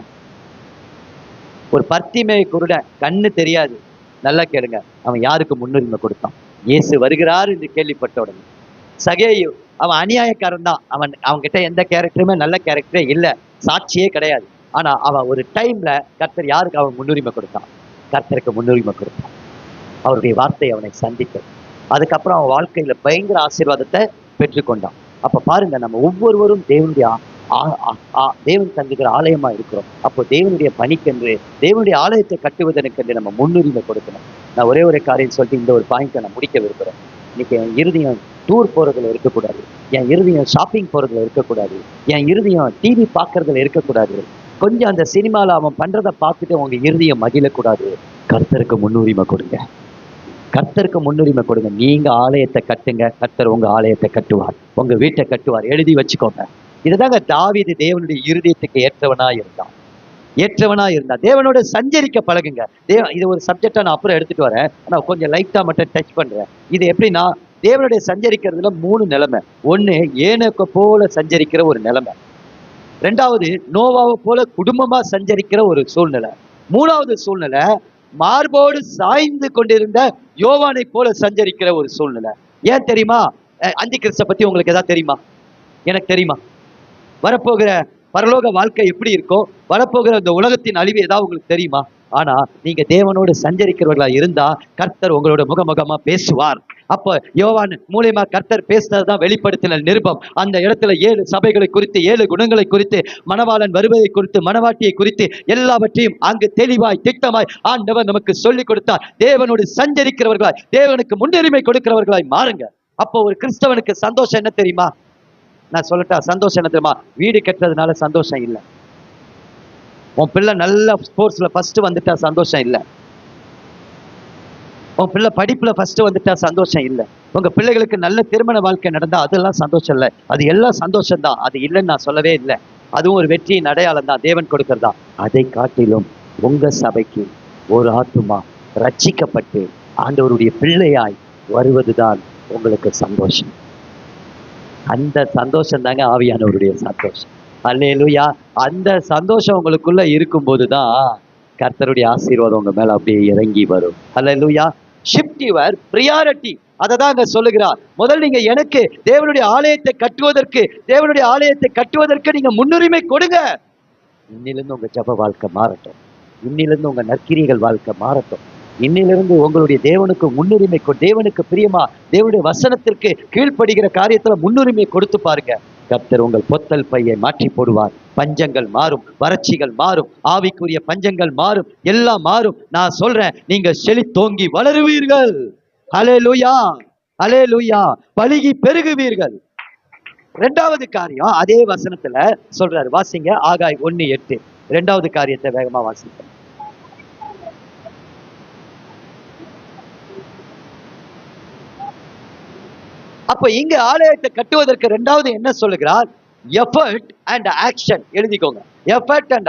Speaker 1: ஒரு பர்த்திமை குருடன், கண்ணு தெரியாது, நல்லா கேளுங்க, அவன் யாருக்கு முன்னுரிமை கொடுத்தான்? இயேசு வருகிறார் என்று கேள்விப்பட்ட உடனே. சகேயு அவன் அநியாயக்காரன் தான். அவன் கிட்ட எந்த கேரக்டருமே நல்ல கேரக்டரே இல்லை, சாட்சியே கிடையாது. ஆனா அவன் ஒரு டைம்ல கர்த்தர் யாருக்கு அவன் முன்னுரிமை கொடுத்தான்? கர்த்தருக்கு முன்னுரிமை கொடுத்தான். அவருடைய வார்த்தை அவனை சந்தித்தது. அதுக்கப்புறம் அவன் வாழ்க்கையில பயங்கர ஆசீர்வாதத்தை பெற்றுக்கொண்டான். அப்ப பாருங்க, நம்ம ஒவ்வொருவரும் தேவனுடைய தேவன் தங்குகிற ஆலயமா இருக்கிறோம். அப்போ தேவனுடைய பணிக்கென்று, தேவனுடைய ஆலயத்தை கட்டுவதற்கென்று நம்ம முன்னுரிமை கொடுக்கணும். நான் ஒரே ஒரு காரியம் சொல்லிட்டு இந்த ஒரு பாயிண்ட்டை நான் முடிக்க விரும்புகிறேன். இன்னைக்கு என் இருதயம் டூர் போறதுல இருக்கக்கூடாது, என் இருதயம் ஷாப்பிங் போறதுல இருக்கக்கூடாது, என் இருதயம் டிவி பார்க்கறதுல இருக்கக்கூடாது. கொஞ்சம் அந்த சினிமாவில் அவன் பண்றதை பார்த்துட்டு உங்க இருதயம் மகிழக்கூடாது. கர்த்தருக்கு முன்னுரிமை கொடுங்க, கர்த்தருக்கு முன்னுரிமை கொடுங்க. நீங்க ஆலயத்தை கட்டுங்க, கர்த்தர் உங்க ஆலயத்தை கட்டுவார், உங்க வீட்டை கட்டுவார். எழுதி வச்சுக்கோங்க. இதுதாங்க தாவீது தேவனுடைய இருதயத்துக்கு ஏற்றவனா இருந்தா தேவனோட சஞ்சரிக்க பழகுங்க. இது ஒரு சப்ஜெக்டா நான் அப்புறம் எடுத்துட்டு வரேன், நான் கொஞ்சம் லைட்டா மட்டும் டச் பண்றேன். இது எப்படின்னா, தேவனுடைய சஞ்சரிக்கிறதுல 3 நிலைமை. ஒண்ணு, ஏனோக்கை போல சஞ்சரிக்கிற ஒரு நிலைமை. ரெண்டாவது, நோவாவை போல குடும்பமா சஞ்சரிக்கிற ஒரு சூழ்நிலை. மூணாவது சூழ்நிலை, மார்போடு சாய்ந்து கொண்டிருந்த யோவானை போல சஞ்சரிக்கிற ஒரு சூழ்நிலை. ஏன் தெரியுமா? அந்தி கிறிஸ்த பத்தி உங்களுக்கு ஏதாவது தெரியுமா? எனக்கு தெரியுமா? வரப்போகிற பரலோக வாழ்க்கை எப்படி இருக்கும், வரப்போகிற இந்த உலகத்தின் அழிவு ஏதாவது உங்களுக்கு தெரியுமா? ஆனா நீங்க தேவனோடு சஞ்சரிக்கிறவர்களா இருந்தா கர்த்தர் உங்களோட முகமுகமா பேசுவார். அப்ப யோவான் மூலியமா கர்த்தர் பேசுனதுதான் வெளிப்படுத்தின நிருபம். அந்த இடத்துல 7 சபைகளை குறித்து, 7 குணங்களை குறித்து, மணவாளன் வருவதை குறித்து, மணவாட்டியை குறித்து எல்லாவற்றையும் அங்கு தெளிவாய் திட்டமாய் ஆண்டவர் நமக்கு சொல்லிக் கொடுத்தார். தேவனோடு சஞ்சரிக்கிறவர்களாய், தேவனுக்கு முன்னுரிமை கொடுக்கிறவர்களாய் மாறுங்க. அப்போ ஒரு கிறிஸ்தவனுக்கு சந்தோஷம் என்ன தெரியுமா? நான் சொல்லட்டா, சந்தோஷம் என்ன தெரியுமா? வீடு கட்டுறதுனால சந்தோஷம் இல்லை. உன் பிள்ளை நல்ல ஸ்போர்ட்ஸ்ல ஃபர்ஸ்ட் வந்துட்டா சந்தோஷம் இல்லை. உன் பிள்ளை படிப்புல ஃபர்ஸ்ட் வந்துட்டா சந்தோஷம் இல்லை. உங்க பிள்ளைகளுக்கு நல்ல திருமண வாழ்க்கை நடந்தா அதெல்லாம் சந்தோஷம் இல்லை. அது எல்லாம் சந்தோஷம் தான், அது இல்லைன்னு நான் சொல்லவே இல்லை. அதுவும் ஒரு வெற்றியின் அடையாளம் தான், தேவன் கொடுக்கறதா. அதை காட்டிலும் உங்க சபைக்கு ஒரு ஆத்துமா ரட்சிக்கப்பட்டு ஆண்டவருடைய பிள்ளையாய் வருவதுதான் உங்களுக்கு சந்தோஷம். அந்த சந்தோஷம் தாங்க ஆவியானவருடைய சந்தோஷம். அல்லேலூயா. அந்த சந்தோஷம் உங்களுக்குள்ள இருக்கும்போது தான் கர்த்தருடைய ஆசீர்வாதம் உங்க மேல அப்படியே இறங்கி வரும். அல்லேலூயா. Shift your priority. அதை தான் அங்க சொல்லுகிறார். முதல்ல நீங்க எனக்கு தேவனுடைய ஆலயத்தை கட்டுவதற்கு நீங்க முன்னுரிமை கொடுங்க. இன்னிலிருந்து உங்க ஜப வாழ்க்கை மாறட்டும், இன்னிலிருந்து உங்க நற்கிரிகள் வாழ்க்கை மாறட்டும், இன்னிலிருந்து உங்களுடைய தேவனுக்கு முன்னுரிமை, தேவனுக்கு பிரியமா தேவனுடைய வசனத்திற்கு கீழ்ப்படுகிற காரியத்துல முன்னுரிமை கொடுத்து பாருங்க. கர்த்தர் உங்கள் பொத்தல் பையை மாற்றி போடுவார். பஞ்சங்கள் மாறும், வறட்சிகள் மாறும், ஆவிக்குரிய பஞ்சங்கள் மாறும், எல்லாம் மாறும். நான் சொல்றேன், நீங்க செழித்தோங்கி வளருவீர்கள். ஹல்லேலூயா, ஹல்லேலூயா. பலுகி பெருகுவீர்கள். 2வது காரியம் அதே வசனத்துல சொல்றாரு, வாசிங்க. ஆகாய் 1:8. 2வது காரியத்தை வேகமா வாசிங்க. அப்ப இங்க ஆலயத்தை கட்டுவதற்கு 2வது என்ன சொல்லுகிறார்? Effort and action. எழுதிக்கோங்க. Effort and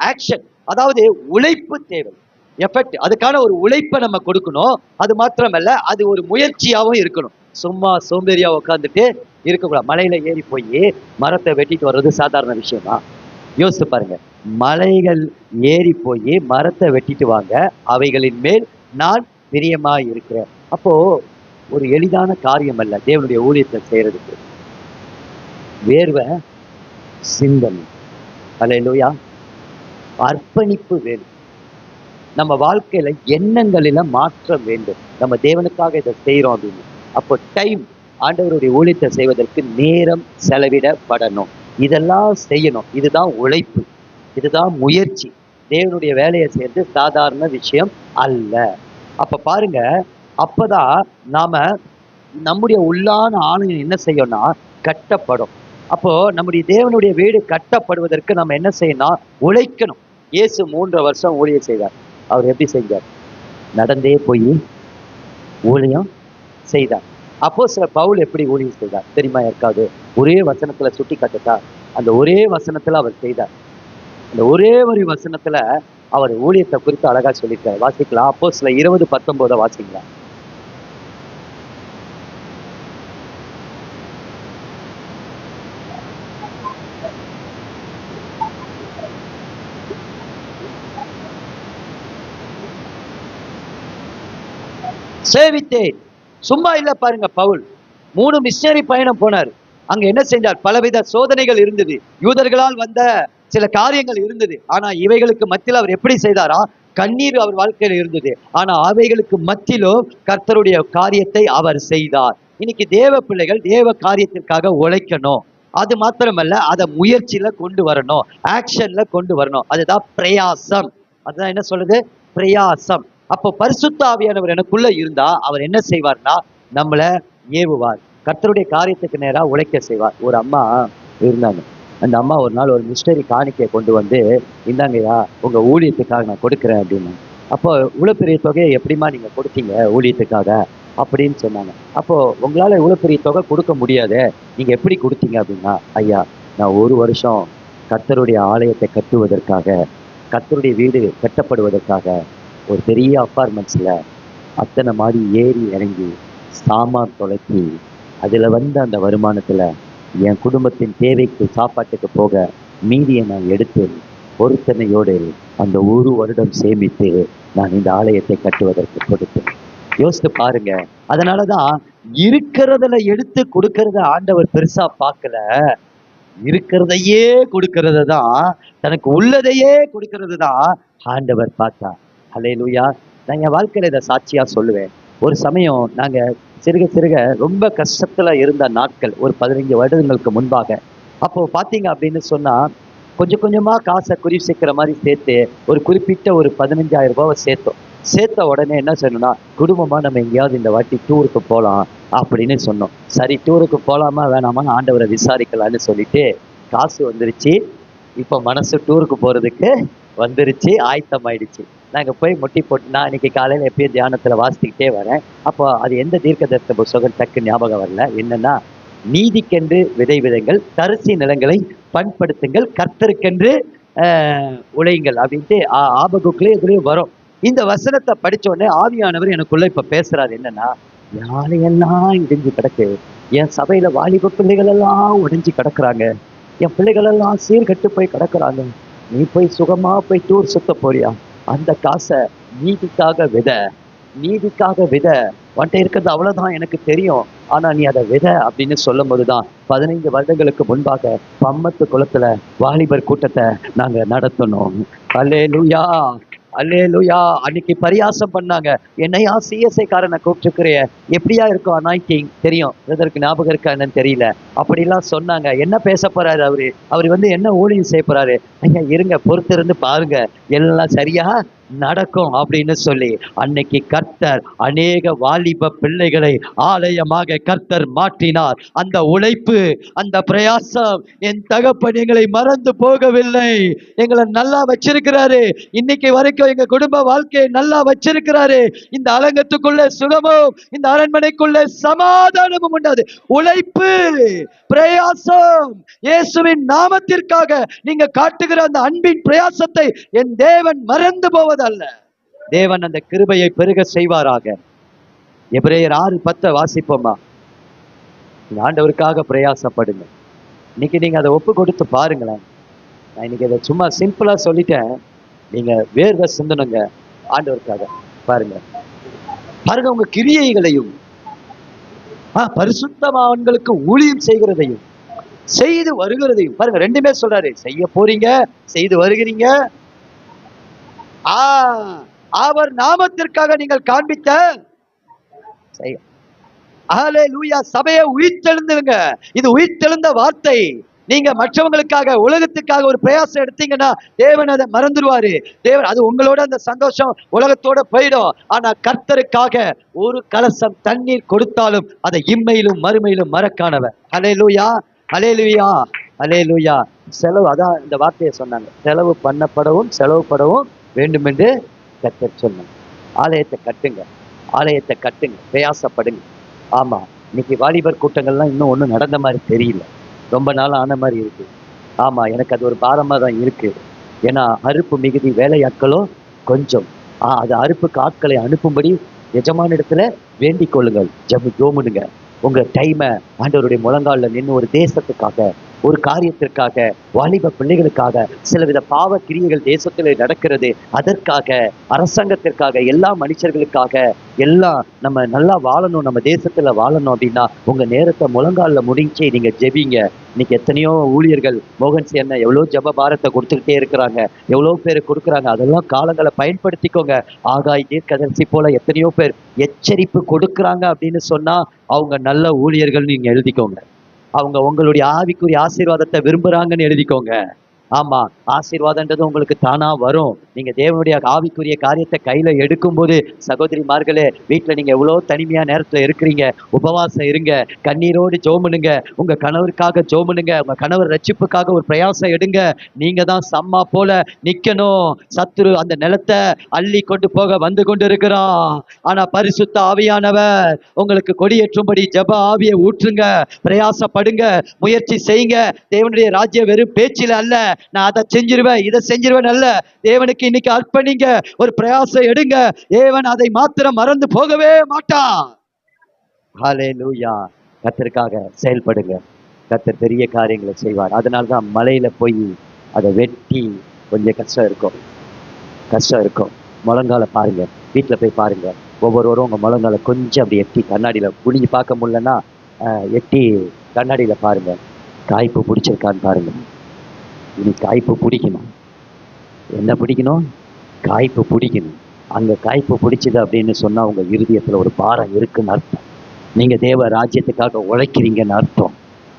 Speaker 1: action. அதாவது உழைப்பு தேவை. எஃபர்ட், அதுக்கான ஒரு உழைப்பை நம்ம கொடுக்கணும். அது மாத்திரமல்ல, அது ஒரு முயற்சியாவும் இருக்கணும். சும்மா சோம்பேறியா உட்காந்துட்டு இருக்கக்கூடாது. மலையில ஏறி போய் மரத்தை வெட்டிட்டு வர்றது சாதாரண விஷயமா? யோசித்து பாருங்க. மலைகள் ஏறி போய் மரத்தை வெட்டிட்டு வாங்க, அவைகளின் மேல் நான் பிரியமா இருக்கிறேன். அப்போ ஒரு எளிதான காரியம் அல்ல தேவனுடைய ஊழியத்தை செய்யறதுக்கு. வேர்வை சிந்தனை, அல்லேலூயா, அர்ப்பணிப்பு வேணும். நம்ம வாழ்க்கையில எண்ணங்களில மாற்றம் வேண்டும். நம்ம தேவனுக்காக இதை செய்யறோம் அப்படின்னு. அப்போ டைம், ஆண்டவருடைய ஊழியத்தை செய்வதற்கு நேரம் செலவிடப்படணும். இதெல்லாம் செய்யணும். இதுதான் உழைப்பு, இதுதான் முயற்சி. தேவனுடைய வேலையை செய்யறது சாதாரண விஷயம் அல்ல. அப்ப பாருங்க, அப்பதான் நாம நம்முடைய உள்ளான ஆலயம் என்ன செய்யணும்னா கட்டப்படும். அப்போ நம்முடைய தேவனுடைய வீடு கட்டப்படுவதற்கு நம்ம என்ன செய்யணும்? உழைக்கணும். இயேசு 3 வருஷம் ஊழியம் செய்தார். அவர் எப்படி செஞ்சார்? நடந்தே போய் ஊழியம் செய்தார். அப்போஸ்தலர் பவுல் எப்படி ஊழியம் செய்தார் தெரியுமா? யாருக்காவது ஒரே வசனத்துல சுட்டி காட்டுட்டா? அந்த ஒரே வசனத்துல அவர் செய்தார். அந்த ஒரே ஒரு வசனத்துல அவர் ஊழியத்தை குறித்து அழகா சொல்லியிருக்காரு. வாசிக்கலாம். அப்போஸ்தலர் 20:19 வாசிக்கலாம். சேவித்தேன். சும்மா இல்ல பாருங்க. பவுல் 3 மிஷனரி பயணம் போனார். அங்க என்ன செஞ்சார்? பலவித சோதனைகள் இருந்தது, யூதர்களால் வந்த சில காரியங்கள் இருந்தது. ஆனா இவைகளுக்கு மத்தியில் அவர் எப்படி செய்தாரா? கண்ணீர் அவர் வாழ்க்கையில் இருந்தது. ஆனா அவைகளுக்கு மத்தியிலும் கர்த்தருடைய காரியத்தை அவர் செய்தார். இன்னைக்கு தேவ பிள்ளைகள் தேவ காரியத்திற்காக உழைக்கணும். அது மாத்திரமல்ல, அதை முயற்சியில கொண்டு வரணும், ஆக்ஷன்ல கொண்டு வரணும். அதுதான் பிரயாசம். அதுதான் என்ன சொல்லுது? பிரயாசம். அப்போ பரிசுத்த ஆவியானவர் எனக்குள்ள இருந்தா அவர் என்ன செய்வார்னா நம்மள ஏவுவார், கர்த்தருடைய காரியத்துக்கு நேரா உழைக்க செய்வார். ஒரு அம்மா இருந்தாங்க. அந்த அம்மா ஒரு நாள் ஒரு மிஸ்டரி காணிக்கையை கொண்டு வந்து, இந்தாங்கய்யா உங்க ஊழியத்துக்காக நான் கொடுக்குறேன் அப்படின்னு. அப்போ இவ்வளவு பெரிய தொகையை எப்படிமா நீங்க கொடுத்தீங்க ஊழியத்துக்காக அப்படின்னு சொன்னாங்க. அப்போ உங்களால இவ்வளவு பெரிய தொகை கொடுக்க முடியாது, நீங்க எப்படி கொடுத்தீங்க அப்படின்னா, ஐயா நான் ஒரு வருஷம் கர்த்தருடைய ஆலயத்தை கட்டுவதற்காக, கர்த்தருடைய வீடு கட்டப்படுவதற்காக ஒரு பெரிய அப்பார்ட்மெண்ட்ஸ்ல அத்தனை மாடி ஏறி இறங்கி சாமான் தொலைச்சி அதுல வந்த அந்த வருமானத்துல என் குடும்பத்தின் தேவைக்கு சாப்பாட்டுக்கு போக மீதியை நான் எடுத்து பொருத்தனையோடு அந்த ஒரு வருடம் சேமித்து நான் இந்த ஆலயத்தை கட்டுவதற்கு கொடுத்தேன். யோசித்து பாருங்க. அதனாலதான் இருக்கிறதுல எடுத்து கொடுக்கறத ஆண்டவர் பெருசா பார்க்கல, இருக்கிறதையே கொடுக்கறது தான், தனக்கு உள்ளதையே கொடுக்கறது தான் ஆண்டவர் பார்த்தா. அல்லேலூயா. நான் என் வாழ்க்கையில இதை சாட்சியா சொல்லுவேன். ஒரு சமயம் நாங்க சிறுக சிறுக ரொம்ப கஷ்டத்துல இருந்த நாட்கள், ஒரு 15 வருடங்களுக்கு முன்பாக. அப்போ பாத்தீங்க அப்படின்னு சொன்னா கொஞ்சம் கொஞ்சமா காசை குறி சேர்க்கிற மாதிரி சேர்த்து ஒரு குறிப்பிட்ட ஒரு 15,000 ரூபாவை சேர்த்தோம். சேர்த்த உடனே என்ன சொன்னோம்னா, குடும்பமா நம்ம எங்கேயாவது இந்த வாட்டி டூருக்கு போகலாம் அப்படின்னு சொன்னோம். சரி டூருக்கு போகலாமா வேணாமான்னு ஆண்டவரை விசாரிக்கலான்னு சொல்லிட்டு காசு வந்துருச்சு. இப்போ மனசு டூருக்கு போறதுக்கு வந்துருச்சு, ஆயத்தம் ஆயிடுச்சு. நாங்கள் போய் முட்டி போட்டு, நான் இன்னைக்கு காலையில் எப்பயும் தியானத்தில் வாசித்துக்கிட்டே வரேன். அப்போ அது எந்த தீர்க்கதரிசன புத்தகம் டக்கு ஞாபகம் வரல. என்னன்னா, நீதிக்கென்று விதை விதைங்கள், தரிசி நிலங்களை பண்படுத்துங்கள், கர்த்தருக்கென்று உழையுங்கள் அப்படின்ட்டு ஆபகுக்குள்ளே இதுலேயும் வரும். இந்த வசனத்தை படிச்ச உடனே ஆவியானவர் எனக்குள்ள இப்ப பேசுறாரு. என்னன்னா, யாரையெல்லாம் இடிஞ்சு கிடக்கு, என் சபையில வாலிப பிள்ளைகள் எல்லாம் உடைஞ்சு கிடக்குறாங்க, என் பிள்ளைகள் எல்லாம் சீர்கட்டு போய் கிடக்குறாங்க, நீ போய் சுகமா போய் டூர் சுத்த போறியா? அந்த காசை நீதிக்காக வித, நீதிக்காக வித, உன்கிட்ட இருக்கிறது அவ்வளவுதான் எனக்கு தெரியும், ஆனா நீ அதை வித அப்படின்னு சொல்லும் போதுதான் 15 வருடங்களுக்கு முன்பாக பம்மத்து குளத்துல வாலிபர் கூட்டத்தை நாங்க நடத்தணும். அல்லேலூயா, அல்லேலூயா. அன்னைக்கு பரியாசம் பண்ணாங்க, என்னையா சிஎஸ்ஐ காரனை கூப்பிட்டுருக்கிறிய, எப்படியா இருக்கும் அனாயிட்டிங் தெரியும், இதற்கு ஞாபகம் இருக்கா என்னன்னு தெரியல, அப்படிலாம் சொன்னாங்க. என்ன பேச போறாரு அவரு, அவர் வந்து என்ன ஊழியம் செய்ய போறாரு, ஐயா இருங்க பொறுத்திருந்து பாருங்க எல்லாம் சரியா நடக்கும் அப்படின்னு சொல்லி அன்னைக்கு கர்த்தர் அநேக வாலிப பிள்ளைகளை ஆலயமாக கர்த்தர் மாற்றினார். அந்த உழைப்பு, அந்த பிரயாசம், என் தகப்பன் எங்களை மறந்து போகவில்லை, எங்களை நல்லா வச்சிருக்கிறாரு. இன்னைக்கு வரைக்கும் எங்க குடும்ப வாழ்க்கையை நல்லா வச்சிருக்கிறாரு. இந்த அலங்கத்துக்குள்ள சுகமும், இந்த அரண்மனைக்குள்ள சமாதானமும் உண்டாது. உழைப்பு, பிரயாசம், இயேசுவின் நாமத்திற்காக நீங்க காட்டுகிற அந்த அன்பின் பிரயாசத்தை என் தேவன் மறந்து போவது அல்ல. தேவன் அந்த கிருபையை பெருக செய்வாராக. எபிரேயர் 6:10 வாசிப்போமா? ஆண்டவருக்காக பிரயாசப்படுங்க. இன்னைக்கு நீங்க அதை ஒப்பு கொடுத்து பாருங்களேன். நான் இன்னைக்கு அதை சும்மா சிம்பிளா சொல்லிட்டேன், நீங்க வேர்வை சிந்தனுங்க ஆண்டவருக்காக. பாருங்க பாருங்க, உங்க கிரியைகளையும் பரிசுத்தமானவர்களுக்கு ஊழியம் செய்கிறதையும் செய்து வருகிறதையும் பாருங்க. ரெண்டுமே சொல்றாரு, செய்ய போறீங்க, செய்து வருகிறீங்க. அவர் நாமத்திற்காக நீங்கள் காண்பித்த ஹல்லேலூயா. சபையை உயிர்த்தெழுந்துங்க. இது உயிர்த்தெழுந்த வார்த்தை. நீங்க மற்றவங்களுக்காக, உலகத்துக்காக ஒரு பிரயாசம் எடுத்தீங்கன்னா தேவன் அதை மறந்துடுவாரு. தேவன் அது உங்களோட அந்த சந்தோஷம் உலகத்தோட போயிடும். ஆனா கர்த்தருக்காக ஒரு கலசம் தண்ணீர் கொடுத்தாலும் அதை இம்மையிலும் மறுமையிலும் மறக்கானவர். ஹல்லேலூயா, ஹல்லேலூயா, ஹல்லேலூயா. செலவு, அதான் இந்த வார்த்தையை சொன்னாங்க, செலவு பண்ணப்படவும் செலவுப்படவும் வேண்டும் என்று கர்த்தர் சொன்னாங்க. ஆலயத்தை கட்டுங்க, ஆலயத்தை கட்டுங்க, பிரயாசப்படுங்க. ஆமா, இன்னைக்கு வாலிபர் கூட்டங்கள்லாம் இன்னும் ஒன்றும் நடந்த மாதிரி தெரியல, ரொம்ப நாள் ஆன மாதிரி இருக்கு. ஆமா, எனக்கு அது ஒரு பாரமா தான் இருக்கு. ஏன்னா அறுப்பு மிகுதி, வேலையாட்களும் கொஞ்சம். அது அறுப்புக்கு ஆட்களை அனுப்பும்படி எஜமான இடத்துல வேண்டிக் கொள்ளுங்கள், ஜோமுடுங்க. உங்க டைமை ஆண்டவருடைய முழங்காலில் நின்று ஒரு தேசத்துக்காக, ஒரு காரியத்திற்காக, வாலிப பிள்ளைகளுக்காக, சிலவித பாவ கிரியைகள் தேசத்தில் நடக்கிறது, அதற்காக, அரசாங்கத்திற்காக, எல்லா மனுஷர்களுக்காக, எல்லாம் நம்ம நல்லா வாழணும், நம்ம தேசத்துல வாழணும் அப்படின்னா உங்க நேரத்தை முழங்காலில் முடிஞ்சு நீங்க ஜெபிங்க. இன்னைக்கு எத்தனையோ ஊழியர்கள், மோகன் சி அண்ணா எவ்வளோ ஜப பாரத்தை கொடுத்துக்கிட்டே இருக்கிறாங்க, எவ்வளோ பேர் கொடுக்குறாங்க. அதெல்லாம் காலங்களை பயன்படுத்திக்கோங்க. ஆகாய் தீர்க்கதரிசி போல எத்தனையோ பேர் எச்சரிப்பு கொடுக்குறாங்க அப்படின்னு சொன்னா அவங்க நல்ல ஊழியர்கள் நீங்க எழுதிக்கோங்க. அவங்க உங்களுடைய ஆவிக்குரிய ஆசீர்வாதத்தை விரும்புறாங்கன்னு எழுதிக்கோங்க. ஆமா, ஆசீர்வாதம்ன்றது உங்களுக்கு தானா வரும். நீங்க தேவனுடைய ஆவிக்குரிய காரியத்தை கையில எடுக்கும்போது, சகோதரிமார்களே, வீட்டுல நீங்க எவ்வளவு தனிமையா நேரத்துல இருக்கிறீங்க, உபவாசம் இருங்க, கண்ணீரோடு ஜெபம் பண்ணுங்க, உங்க கணவருக்காக ஜெபம் பண்ணுங்க, உங்க கணவர் ரட்சிப்புக்காக ஒரு பிரயாசம் எடுங்க. நீங்க தான் சம்மா போல நிக்கணும். சத்துரு அந்த நிலத்தை அள்ளி கொண்டு போக வந்து கொண்டு இருக்கிறான். ஆனா பரிசுத்த ஆவியானவர் உங்களுக்கு கொடியேற்றும்படி ஜெப ஆவியை ஊற்றுங்க, பிரயாசப்படுங்க, முயற்சி செய்யுங்க. தேவனுடைய ராஜ்யம் வெறும் பேச்சில அல்ல, நான் அதை செஞ்சிருவேன் இதை செஞ்சிருவேன் அல்ல, தேவனுக்கு இன்னைக்கு அர்ப்பணிங்க, ஒரு பிரயாசம் எடுங்க. தேவன் அதை மாத்திரம் மறந்து போகவே மாட்டான். ஹல்லேலூயா. கர்த்தருக்காக செயல்படுங்க, கர்த்தர் பெரிய காரியங்களை செய்வார். அதனால்தான் மலையில போய் அதை வெட்டி கொஞ்சம் கஷ்டம் இருக்கும். முழங்கால பாருங்க, வீட்டுல போய் பாருங்க, ஒவ்வொருவரும் உங்க முழங்கால கொஞ்சம் அப்படி எட்டி கண்ணாடியில குனிஞ்சு பார்க்க முடியலன்னா எட்டி கண்ணாடியில பாருங்க, காய்ப்பு பிடிச்சிருக்கான்னு பாருங்க. இனி காய்ப்பு பிடிக்கணும். என்ன பிடிக்கணும்? காய்ப்பு பிடிக்கணும். அங்க காய்ப்பு பிடிச்சது அப்படின்னு சொன்னா உங்க இருதயத்துல ஒரு பாரம் இருக்குன்னு அர்த்தம். நீங்க தேவ ராஜ்யத்துக்காக உழைக்கிறீங்கன்னு அர்த்தம்,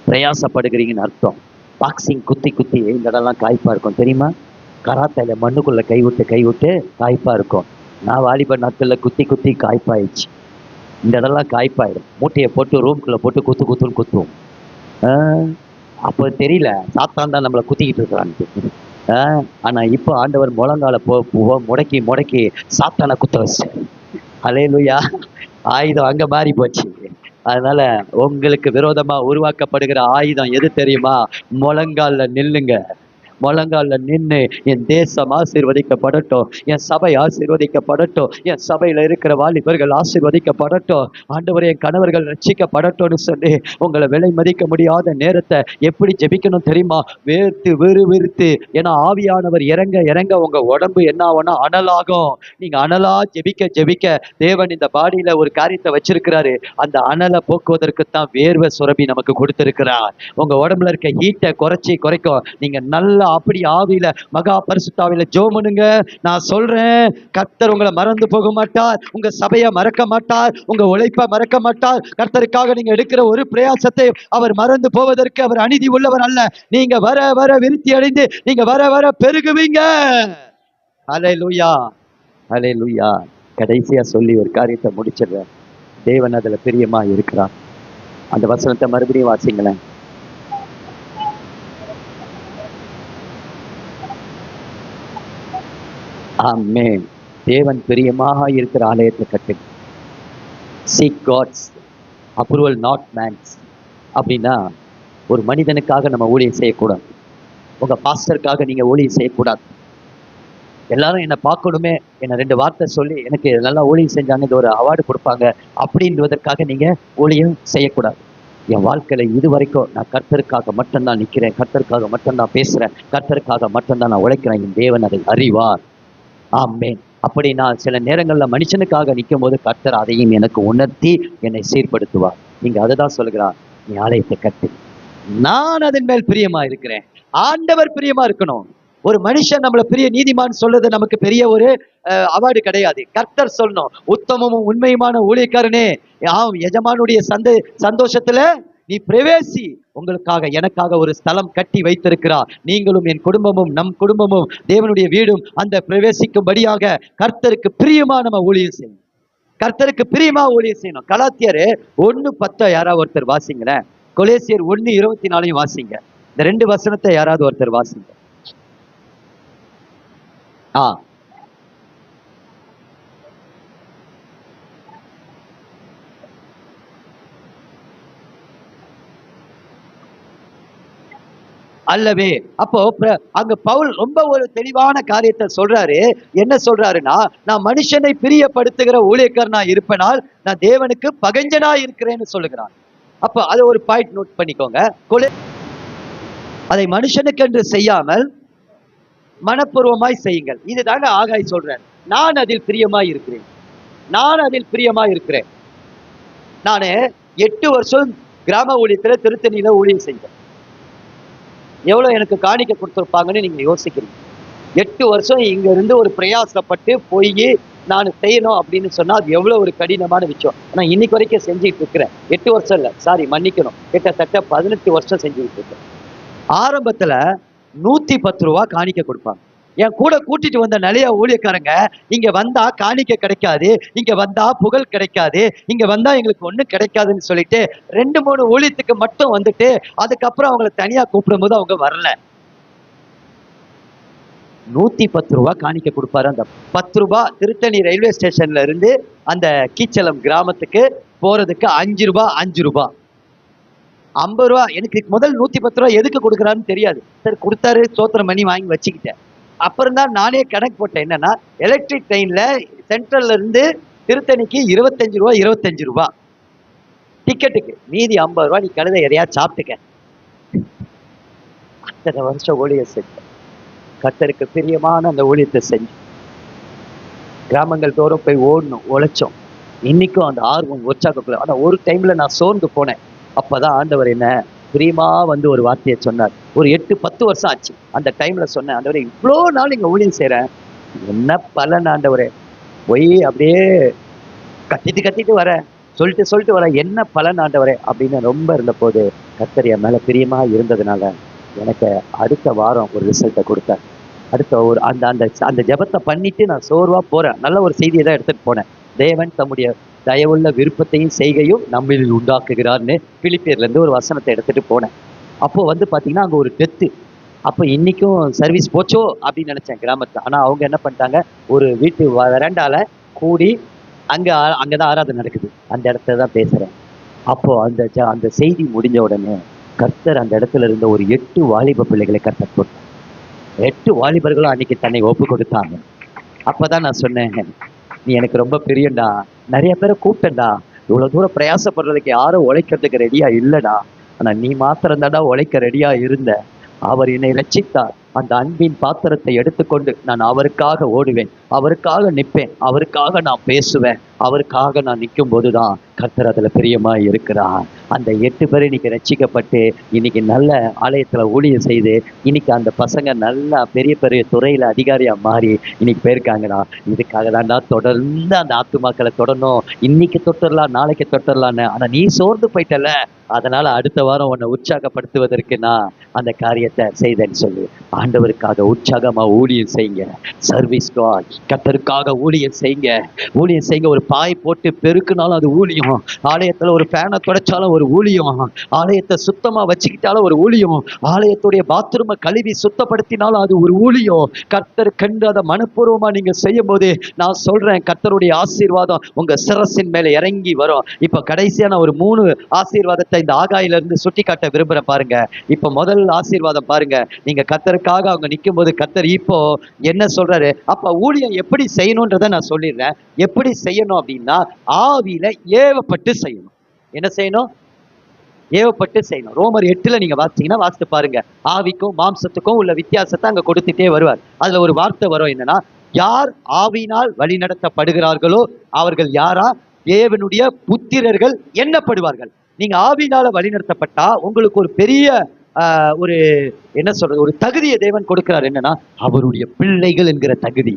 Speaker 1: பிரயாசப்படுகிறீங்கன்னு அர்த்தம். பாக்ஸிங் குத்தி இந்த இடம்லாம் காய்ப்பா இருக்கும் தெரியுமா? கராத்தையில மண்ணுக்குள்ள கைவிட்டு காய்ப்பா இருக்கும். நான் வாலிப நாட்கள்ல குத்தி காய்ப்பாயிடுச்சு. இந்த இடம்லாம் காய்ப்பாயிடும். மூட்டையை போட்டு ரூம்குள்ள போட்டு குத்துன்னு குத்துவோம். அப்போ தெரியல சாத்தான் தான் நம்மளை குத்திக்கிட்டு இருக்கிறான்ட்டு. ஆனா இப்போ ஆண்டவர் முழங்கால முடக்கி சாத்தானை குத்த வச்சு. ஹல்லேலூயா. ஆயுதம் அங்க மாறி போச்சு. அதனால உங்களுக்கு விரோதமா உருவாக்கப்படுகிற ஆயுதம் எது தெரியுமா? முழங்கால நில்லுங்க. முழங்கால நின்று என் தேசம் ஆசீர்வதிக்கப்படட்டும், என் சபை ஆசீர்வதிக்கப்படட்டும், என் சபையில இருக்கிற வாலிபர்கள் ஆசீர்வதிக்கப்படட்டும், ஆண்டவரே என் கணவர்கள் ரட்சிக்கப்படட்டும்னு சொல்லி உங்களை விலை மதிக்க முடியாத நேரத்தை எப்படி ஜெபிக்கணும் தெரியுமா? வேர்த்து விறுவிறுத்து. ஏன்னா ஆவியானவர் இறங்க உங்க உடம்பு என்ன ஆகும்னா அனலாகும். நீங்க அனலா ஜெபிக்க தேவன் இந்த பாடியில ஒரு காரியத்தை வச்சிருக்கிறாரு. அந்த அனலை போக்குவதற்குத்தான் வேர்வை சுரபி நமக்கு கொடுத்திருக்கிறார். உங்க உடம்புல இருக்க ஹீட்டை குறைக்கும். நீங்க நல்லா அப்படி ஆவியில மகா பரிசுத்தாவில ஜெபம் பண்ணுங்க. நான் சொல்றேன், கர்த்தர் உங்களை மறந்து போக மாட்டார், உங்க சபையை மறக்க மாட்டார், உங்க உழைப்பை மறக்க மாட்டார். கர்த்தருக்காக நீங்க எடுக்கிற ஒரு பிரயாசத்தை அவர் மறந்து போவதற்கு அவர் அநீதி உள்ளவர் அல்ல. நீங்க வர விருத்தி அடைந்து நீங்க வர பெருகுவீங்க. ஹல்லேலூயா, ஹல்லேலூயா. கடைசியா சொல்லி ஒரு காரியத்தை முடிச்சிடுறேன். தேவன் அதுல பிரியமா இருக்கிறார். அந்த வசனத்தை மறுபடியும் வாசிங்களேன். ஆமென். தேவன் பிரியமாக இருக்கிற ஆலயத்தை கட்டு. Seek God's approval, not man's. அப்படின்னா ஒரு மனிதனுக்காக நம்ம ஊழியம் செய்யக்கூடாது. உங்க பாஸ்டருக்காக நீங்க ஊழியம் செய்யக்கூடாது. எல்லாரும் என்னை பார்க்கணுமே, என்னை 2 வார்த்தை சொல்லி எனக்கு நல்லா ஊழியம் செஞ்சாங்க, இந்த ஒரு அவார்டு கொடுப்பாங்க அப்படின்றதற்காக நீங்க ஊழியம் செய்யக்கூடாது. என் வாழ்க்கையில இது வரைக்கும் நான் கர்த்தருக்காக மட்டும்தான் நிற்கிறேன், கர்த்தருக்காக மட்டும்தான் பேசுறேன், கர்த்தருக்காக மட்டும்தான் நான் உழைக்கிறேன். என் தேவன் அதை அறிவார். ஆமென். அப்படி நான் சில நேரங்கள்ல மனுஷனுக்காக நிற்கும் போது கர்த்தர் அதையும் எனக்கு உணர்த்தி என்னை சீர்படுத்துவார். நீங்க அதுதான் சொல்லுகிறார், நீ ஆலயத்தை கட்டு, நான் அதன் மேல் பிரியமா இருக்கிறேன். ஆண்டவர் பிரியமா இருக்கணும். ஒரு மனுஷன் நம்மள பெரிய நீதிமான் சொல்றது நமக்கு பெரிய ஒரு அவார்டு கிடையாது. கர்த்தர் சொல்லணும், உத்தமமும் உண்மையுமான ஊழியக்காரனே, எஜமானுடைய சந்தோஷத்துல நீ பிரவேசி, உங்களுக்காக எனக்காக ஒரு ஸ்தலம் கட்டி வைத்திருக்கிறார். நீங்களும் என் குடும்பமும் நம் குடும்பமும் தேவனுடைய வீடும் அந்த பிரவேசிக்கும்படியாக கர்த்தருக்கு பிரியமா நம்ம ஊழியம் செய்யணும். கர்த்தருக்கு பிரியமா ஊழியம் செய்யணும். கலாத்தியர் 1:10 யாராவது ஒருத்தர் வாசிங்களேன். கொலேசியர் 1:24 வாசிங்க. இந்த 2 வசனத்தை யாராவது ஒருத்தர் வாசிங்க. அல்லவே. அப்போ அங்க பவுல் ரொம்ப ஒரு தெளிவான காரியத்தை சொல்றாரு. என்ன சொல்றாருன்னா, நான் மனுஷனை பிரியப்படுத்துகிற ஊழியக்காரனா இருப்பனால் நான் தேவனுக்கு பகஞ்சனா இருக்கிறேன்னு சொல்லுகிறான். அப்ப அதை ஒரு பாயிண்ட் நோட் பண்ணிக்கோங்க. அதை மனுஷனுக்கு என்று செய்யாமல் மனப்பூர்வமாய் செய்யுங்கள். இதுதாங்க ஆகாய் சொல்றேன். நான் அதில் பிரியமாய் இருக்கிறேன், நானு 8 வருஷம் கிராம ஊழியத்துல திருத்தணியில ஊழியம் செய்தேன். எவ்வளவு எனக்கு காணிக்க கொடுத்துருப்பாங்கன்னு நீங்க யோசிக்கிறீங்க. 8 வருஷம் இங்க இருந்து ஒரு பிரயாசப்பட்டு போய் நான் செய்யணும் அப்படின்னு சொன்னா அது எவ்வளவு ஒரு கடினமான விஷயம். ஆனா இன்னைக்கு வரைக்கும் செஞ்சுட்டு இருக்கிறேன். 8 வருஷம் இல்ல, சாரி மன்னிக்கணும், கிட்டத்தட்ட 18 வருஷம் செஞ்சுக்கிட்டு இருக்கேன். ஆரம்பத்துல 110 ரூபா காணிக்க கொடுப்பாங்க. என் கூட கூட்டிட்டு வந்த நிறைய ஊழியக்காரங்க, இங்க வந்தா காணிக்க கிடைக்காது, இங்க வந்தா புகழ் கிடைக்காது, இங்க வந்தா எங்களுக்கு ஒண்ணும் கிடைக்காதுன்னு சொல்லிட்டு 2-3 ஊழியத்துக்கு மட்டும் வந்துட்டு அதுக்கப்புறம் அவங்கள தனியா கூப்பிடும் போது அவங்க வரல. 110 ரூபா காணிக்க கொடுப்பாரு. அந்த 10 ரூபாய் திருத்தணி ரயில்வே ஸ்டேஷன்ல இருந்து அந்த கீச்சலம் கிராமத்துக்கு போறதுக்கு 5 ரூபாய் 5 ரூபாய் 50 ரூபா. எனக்கு முதல் 110 ரூபா எதுக்கு கொடுக்குறான்னு தெரியாது. சரி கொடுத்தாரு, சோத்திரம் பண்ணி வாங்கி வச்சுக்கிட்டேன். அப்புறம் தான் நானே கணக்கு போட்டேன். என்னன்னா, எலக்ட்ரிக் ட்ரெயின்ல சென்ட்ரல்ல இருந்து திருத்தணிக்கு 25 ரூபா 25 ரூபா டிக்கெட்டுக்கு, மீதி 50 ரூபா நீ கழுத எதையா சாப்பிட்டுக்க. அத்தனை வருஷம் ஊழியர் செஞ்சேன். கர்த்தருக்கு பிரியமான அந்த ஊழியத்தை செஞ்சு கிராமங்கள் தோறும் போய் ஓடணும், உழைச்சோம். இன்னைக்கும் அந்த ஆர்வம் உற்சாகக்குள்ள. ஆனா ஒரு டைம்ல நான் சோர்ந்து போனேன். அப்பதான் ஆண்டவர் என்ன பிரியமா வந்து ஒரு வார்த்தையை சொன்னார். ஒரு 8-10 வருஷம் ஆச்சு. அந்த டைம்ல சொன்னேன், ஆண்டவரே இவ்வளோ நாள் இங்க ஊழியம் செய்யறேன், என்ன பலன் ஆண்டவரே, போய் அப்படியே கத்திட்டு வர, சொல்லிட்டு வர, என்ன பலன் ஆண்டவரே அப்படின்னு ரொம்ப இருந்த போது கர்த்தர் என் மேல பிரியமா இருந்ததுனால எனக்கு அடுத்த வாரம் ஒரு ரிசல்ட்டை கொடுத்தார். அடுத்த ஒரு அந்த அந்த அந்த ஜெபத்தை பண்ணிட்டு நான் சோர்வா போறேன். நல்ல ஒரு செய்தியை தான் எடுத்துட்டு போனேன். தேவன் தம்முடைய தயவுள்ள விருப்பத்தையும் செய்கையும் நம்மில் உண்டாக்குகிறார்னு பிலிப்பியர்ல இருந்து ஒரு வசனத்தை எடுத்துட்டு போனேன். அப்போ வந்து பாத்தீங்கன்னா அங்க ஒரு டெத்து. அப்போ இன்னைக்கும் சர்வீஸ் போச்சோ அப்படின்னு நினைச்சேன் கிராமத்துல. ஆனா அவங்க என்ன பண்ணிட்டாங்க, ஒரு வீட்டு வெராண்டால கூடி அங்கதான் ஆராதனை நடக்குது. அந்த இடத்துல தான் பேசுறேன். அப்போ அந்த செய்தி முடிஞ்ச உடனே கர்த்தர் அந்த இடத்துல இருந்த ஒரு 8 வாலிப பிள்ளைகளை கர்த்தர் போட்டார். 8 வாலிபர்களும் அன்னைக்கு தன்னை ஒப்பு கொடுத்தாங்க. அப்பதான் நான் சொன்னேன், நீ எனக்கு ரொம்ப பிரியண்டா, நிறைய பேரை கூப்பிட்டேன்டா, இவ்வளவு தூரம் பிரயாசப்படுறதுக்கு யாரும் உழைக்கிறதுக்கு ரெடியா இல்லடா, ஆனா நீ மாத்திரம் தாண்டா உழைக்க ரெடியா இருந்த. அவர் என்னை ரட்சித்தார். அந்த அன்பின் பாத்திரத்தை எடுத்துக்கொண்டு நான் அவருக்காக ஓடுவேன், அவருக்காக நிற்பேன், அவருக்காக நான் பேசுவேன், அவருக்காக நான் நிற்கும் போதுதான் கர்த்தர் அதுல பிரியமா இருக்கிறார். அந்த 8 பேர் இன்னைக்கு ரட்சிக்கப்பட்டு இன்னைக்கு நல்ல ஆலயத்துல ஊழியம் செய்து இன்னைக்கு அந்த பசங்க நல்லா பெரிய பெரிய துறையில அதிகாரியா மாறி இன்னைக்கு போயிருக்காங்கடா. இதுக்காக தான்டா தொடர்ந்து அந்த ஆத்துமாக்களை தொடரணும். இன்னைக்கு தொட்டுடலாம், நாளைக்கு தொட்டுடலான்னு. ஆனா நீ சோர்ந்து போயிட்டல, அதனால அடுத்த வாரம் உன்னை உற்சாகப்படுத்துவதற்கு நான் அந்த காரியத்தை செய்தேன்னு சொல்லி ஆண்டவருக்காக உற்சாகமா ஊழியம் செய்யுங்க. சர்வீஸ் காட், கர்த்தருக்காக ஊழியம் செய்யுங்க. ஊழியம் செய்யுங்க. ஒரு பாய் போட்டு பெருக்குனாலும் அது ஊழியம், ஆலயத்துல ஒரு ஃபேனை துடைச்சாலும் ஒரு ஊழியம், ஆலயத்தை சுத்தமா வச்சுக்கிட்டாலும் ஒரு ஊழியம், ஆலயத்துடைய பாத்ரூமை கழுவி சுத்தப்படுத்தினாலும் அது ஒரு ஊழியம். கர்த்தர் கண்டு அதை மனப்பூர்வமா நீங்க செய்யும் போது நான் சொல்றேன், கர்த்தருடைய ஆசீர்வாதம் உங்க சிரசின் மேல இறங்கி வரும். இப்ப கடைசியா நான் ஒரு 3 ஆசீர்வாதத்தை இந்த ஆகாயில இருந்து சுட்டி காட்ட விரும்புறேன் பாருங்க. இப்ப முதல் ஆசீர்வாதம் பாருங்க, நீங்க கர்த்தருக்காக அவங்க நிற்கும் போது கர்த்தர் இப்போ என்ன சொல்றாரு. அப்ப ஊழியம் எப்படி செய்யணும்ன்றத நான் சொல்லிடுறேன். எப்படி செய்யணும் அப்படின்னா, ஆவியில ஏவப்பட்டு செய்யணும். என்ன செய்யணும்? ஏவப்பட்டு செய்யணும். ரோமர் 8ல நீங்க வாசிச்சீங்கன்னா வாசித்து பாருங்க. ஆவிக்கும் மாம்சத்துக்கும் உள்ள வித்தியாசத்தை அங்க கொடுத்துட்டே வருவார். அதுல ஒரு வார்த்தை வரும், என்னன்னா, யார் ஆவியினால் வழி நடத்தப்படுகிறார்களோ அவர்கள் யாரா? தேவனுடைய புத்திரர்கள் எண்ணப்படுவார்கள். நீங்க ஆவியினால வழிநடத்தப்பட்டா உங்களுக்கு ஒரு பெரிய ஒரு என்ன சொல்றது, ஒரு தகுதியை தேவன் கொடுக்கிறார். என்னன்னா, அவருடைய பிள்ளைகள் என்கிற தகுதி.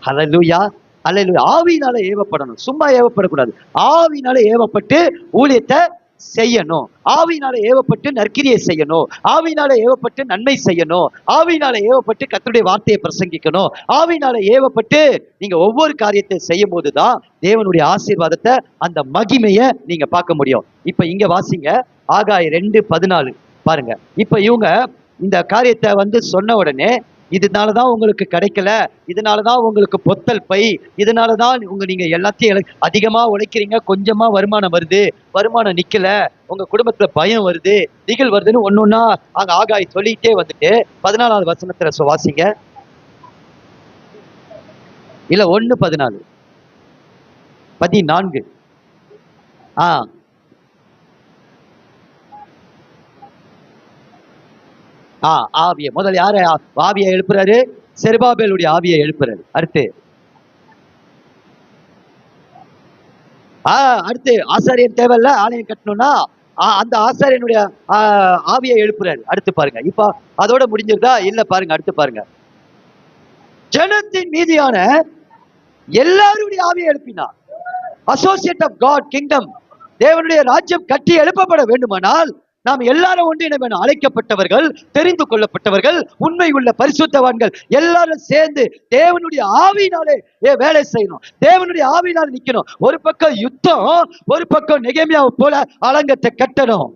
Speaker 1: ஹல்லேலூயா, ஹல்லேலூயா. ஆவியினால ஏவப்படணும், சும்மா ஏவப்படக்கூடாது. ஆவியினால ஏவப்பட்டு ஊழியத்தை செய்யணும், ஆவியினால ஏவப்பட்டு நற்கிரியை செய்யணும், ஆவியினால ஏவப்பட்டு நன்மை செய்யணும், ஆவியினால ஏவப்பட்டு கர்த்தருடைய வார்த்தையை பிரசங்கிக்கணும், ஆவியினால ஏவப்பட்டு நீங்க ஒவ்வொரு காரியத்தை செய்யும் போதுதான் தேவனுடைய ஆசீர்வாதத்தை, அந்த மகிமையை நீங்க பார்க்க முடியும். இப்ப இங்க வாசிங்க, ஆகாய் 2:14 பாருங்க. இப்ப இவங்க இந்த காரியத்தை வந்து சொன்ன உடனே, இதனாலதான் உங்களுக்கு கிடைக்கல, இதனாலதான் உங்களுக்கு பொத்தல் பை, இதனாலதான் நீங்க எல்லாத்தையும் அதிகமா உழைக்கிறீங்க, கொஞ்சமா வருமானம் வருது, வருமானம் நிக்கல, உங்க குடும்பத்துல பயம் வருது, திகில் வருதுன்னு ஒன்னொன்னா அங்க ஆகாய் சொல்லிட்டே வந்துட்டு 14வது வசனத்துல வாசிங்க. இல்ல 1:14 14. ஆவிய முதல்ல யார ஆவியை எழுப்புறாரு? செருபாபேலுடைய ஆவியை எழுப்புறாரு. அடுத்து ஆசாரியன் தேவையில்ல, ஆலயம் கட்டணும்னா அந்த ஆசாரியனுடைய ஆவியை எழுப்புறாரு. அடுத்து பாருங்க. இப்ப அதோட முடிஞ்சிருதா? இல்ல பாருங்க, அடுத்து பாருங்க. ஜனத்தின் மீதியான எல்லாருடைய ஆவியை எழுப்பினார். அசோசியேட் ஆஃப் காட் கிங்டம், தேவனுடைய ராஜ்யம் கட்டி எழுப்பப்பட வேண்டுமானால் நாம் எல்லாரும் ஒன்றின வேணும். அழைக்கப்பட்டவர்கள், தெரிந்து கொள்ளப்பட்டவர்கள், உண்மை உள்ள பரிசுத்தவான்கள் எல்லாரும் சேர்ந்து தேவனுடைய ஆவியினாலே வேலை செய்யணும். தேவனுடைய ஆவியினால நிக்கணும். ஒரு பக்கம் யுத்தம், ஒரு பக்கம் நெகேமியாவை போல அலங்கத்தை கட்டணும்.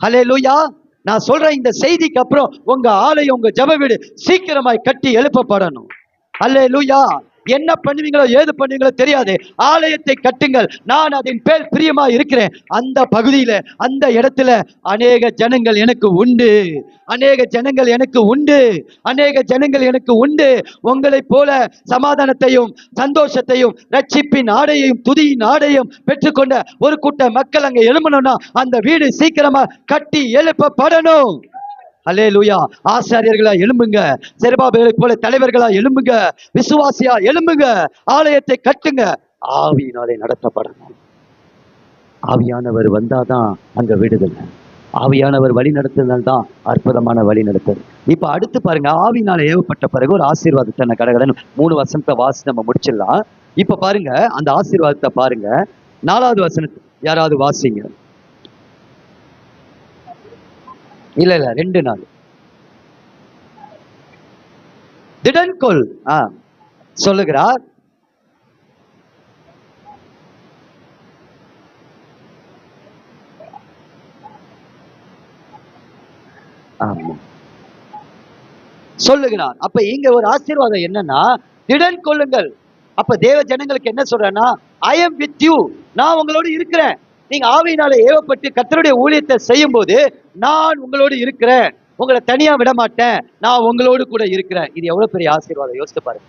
Speaker 1: ஹல்லேலூயா. நான் சொல்றேன், இந்த செய்திக்கு அப்புறம் உங்க ஆலயம், உங்க ஜெப வீடு சீக்கிரமாய் கட்டி எழுப்பப்படணும். ஹல்லேலூயா. என்ன பண்ணுவீங்களோ ஏது பண்ணுவீங்களோ தெரியாது, ஆலயத்தை கட்டுங்கள். நான் அதன் பேர் பிரியமா இருக்கிறேன். அந்த பகுதியில, அந்த இடத்துல அநேக ஜனங்கள் எனக்கு உண்டு, அநேக ஜனங்கள் எனக்கு உண்டு, அநேக ஜனங்கள் எனக்கு உண்டு. உங்களை போல சமாதானத்தையும் சந்தோஷத்தையும் ரட்சிப்பின் ஆடையையும் துதியின் ஆடையும் பெற்றுக்கொண்ட ஒரு கூட்ட மக்கள் அங்க எழும்பணும்னா அந்த வீடு சீக்கிரமா கட்டி எழுப்பப்படணும். அல்லேலூயா. ஆசாரியர்களா எழும்புங்க, செருபாபேலை போல தலைவர்களா எழும்புங்க, விசுவாசியா எழும்புங்க, ஆலயத்தை கட்டுங்க. ஆவியினாலே நடத்தப்படணும். ஆவியானவர் வந்தாதான் அங்க விடுதலை. ஆவியானவர் வழி நடத்துதல்தான் அற்புதமான வழி நடத்துது. இப்ப அடுத்து பாருங்க, ஆவியினால ஏவப்பட்ட பிறகு ஒரு ஆசீர்வாதத்தை கடகடன் 3 வசனத்தை வாசி நம்ம முடிச்சிடலாம். இப்ப பாருங்க, அந்த ஆசீர்வாதத்தை பாருங்க. 4வது வசனத்தை யாராவது வாசிங்க. இல்ல 2 நாள் திடன்கொள் சொல்லுகிறார். சொல்லுகிறார். அப்ப இங்க ஒரு ஆசீர்வாதம் என்னன்னா, திடன் கொள்ளுங்கள். அப்ப தேவ ஜனங்களுக்கு என்ன சொல்றேன்னா, ஐ எம் வித் யூ, நான் உங்களோடு இருக்கிறேன். நீங்க ஆவியினால ஏவப்பட்டு கர்த்தருடைய ஊழியத்தை செய்யும் போது நான் உங்களோடு இருக்கிறேன், உங்களை தனியா விட மாட்டேன், நான் உங்களோடு கூட இருக்கிறேன். இது எவ்வளவு பெரிய ஆசீர்வாதம், யோசித்து பாருங்க.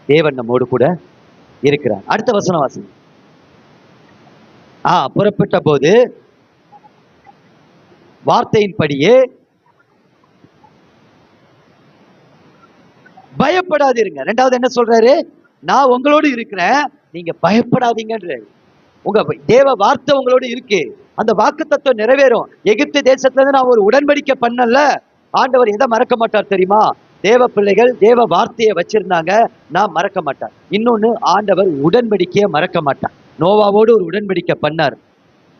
Speaker 1: தேவன் நம்மோடு கூட இருக்கிறார். அடுத்த வசனம் வாசி. புறப்பட்ட போது வார்த்தையின்படியே பயப்படாதீருங்க. 2வது என்ன சொல்றாரு, நான் உங்களோடு இருக்கிறேன், நீங்க பயப்படாதீங்கன்ற. உங்க தேவ வார்த்தை உங்களோடு இருக்கு. அந்த வாக்கு தத்துவம் நிறைவேறும். எகிப்து தேசத்துல இருந்து நான் ஒரு உடன்படிக்கை பண்ணல. ஆண்டவர் எதை மறக்க மாட்டார் தெரியுமா? தேவ பிள்ளைகள் தேவ வார்த்தையை வச்சிருந்தாங்க, நான் மறக்க மாட்டார். இன்னொன்னு, ஆண்டவர் உடன்படிக்கையை மறக்க மாட்டார். நோவாவோடு ஒரு உடன்படிக்கை பண்ணார்,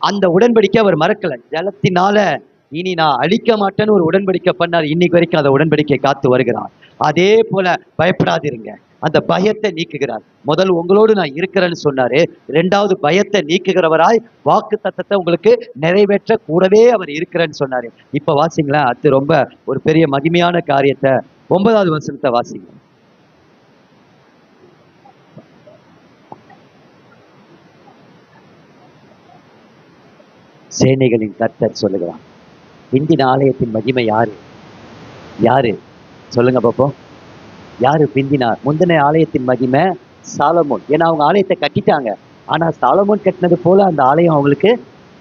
Speaker 1: அந்த உடன்படிக்கை அவர் மறக்கல. ஜலத்தினால இனி நான் அழிக்க மாட்டேன்னு ஒரு உடன்படிக்கை பண்ணார். இன்னைக்கு வரைக்கும் அந்த உடன்படிக்கை காத்து வருகிறார். அதே போல பயப்படாதிருங்க, அந்த பயத்தை நீக்குகிறார். முதல் உங்களோடு நான் இருக்கிறேன்னு சொன்னாரு. 2வது பயத்தை நீக்குகிறவராய் வாக்கு தத்தத்தை உங்களுக்கு நிறைவேற்ற கூடவே அவர் இருக்கிறேன்னு சொன்னாரு. இப்ப வாசிங்களா, அது ரொம்ப ஒரு பெரிய மகிமையான காரியத்தை 9வது வசனத்தை வாசிங்க. சேனைகளின் கர்த்தர் சொல்லுகிறான். இந்தின ஆலயத்தின் மகிமை யாரு? யாரு சொல்லுங்க பாப்போம். யாரு பிந்தினார்? முந்தின ஆலயத்தின் மகிமை சாலமோன். ஏன்னா அவங்க ஆலயத்தை கட்டிட்டாங்க, ஆனா சாலமோன் கட்டினது போல அந்த ஆலயம் அவங்களுக்கு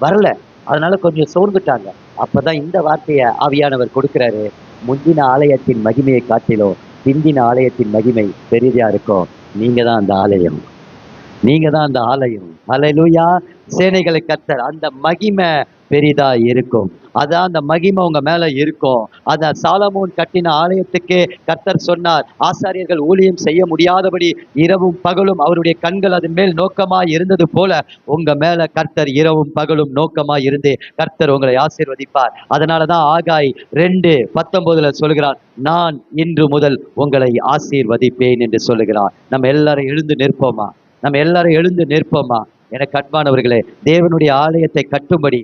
Speaker 1: வரல. அதனால கொஞ்சம் சோர்ந்துட்டாங்க. அப்பதான் இந்த வார்த்தையை ஆவியானவர் கொடுக்கிறாரு. முந்தின ஆலயத்தின் மகிமையை காட்டிலும் பிந்தின ஆலயத்தின் மகிமை பெரிதா இருக்கும். நீங்க தான் அந்த ஆலயம், நீங்க தான் அந்த ஆலயம். அல்லேலூயா. சேனைகளை கர்த்தர், அந்த மகிமை பெரிதா இருக்கும். அதான் அந்த மகிமை உங்க மேல இருக்கும். அத சாலமோன் கட்டின ஆலயத்துக்கு கர்த்தர் சொன்னார், ஆசாரியர்கள் ஊழியம் செய்ய முடியாதபடி இரவும் பகலும் அவருடைய கண்கள் அதன் மேல் நோக்கமா இருந்தது போல உங்க மேல கர்த்தர் இரவும் பகலும் நோக்கமா இருந்து கர்த்தர் உங்களை ஆசீர்வதிப்பார். அதனாலதான் ஆகாய் 2:19 சொல்கிறார், நான் இன்று முதல் உங்களை ஆசீர்வதிப்பேன் என்று சொல்லுகிறார். நம்ம எல்லாரும் எழுந்து நிற்போமா? நம்ம எல்லாரும் எழுந்து நிற்போமா? எனக்கு அன்பானவர்களே, தேவனுடைய ஆலயத்தை கட்டும்படி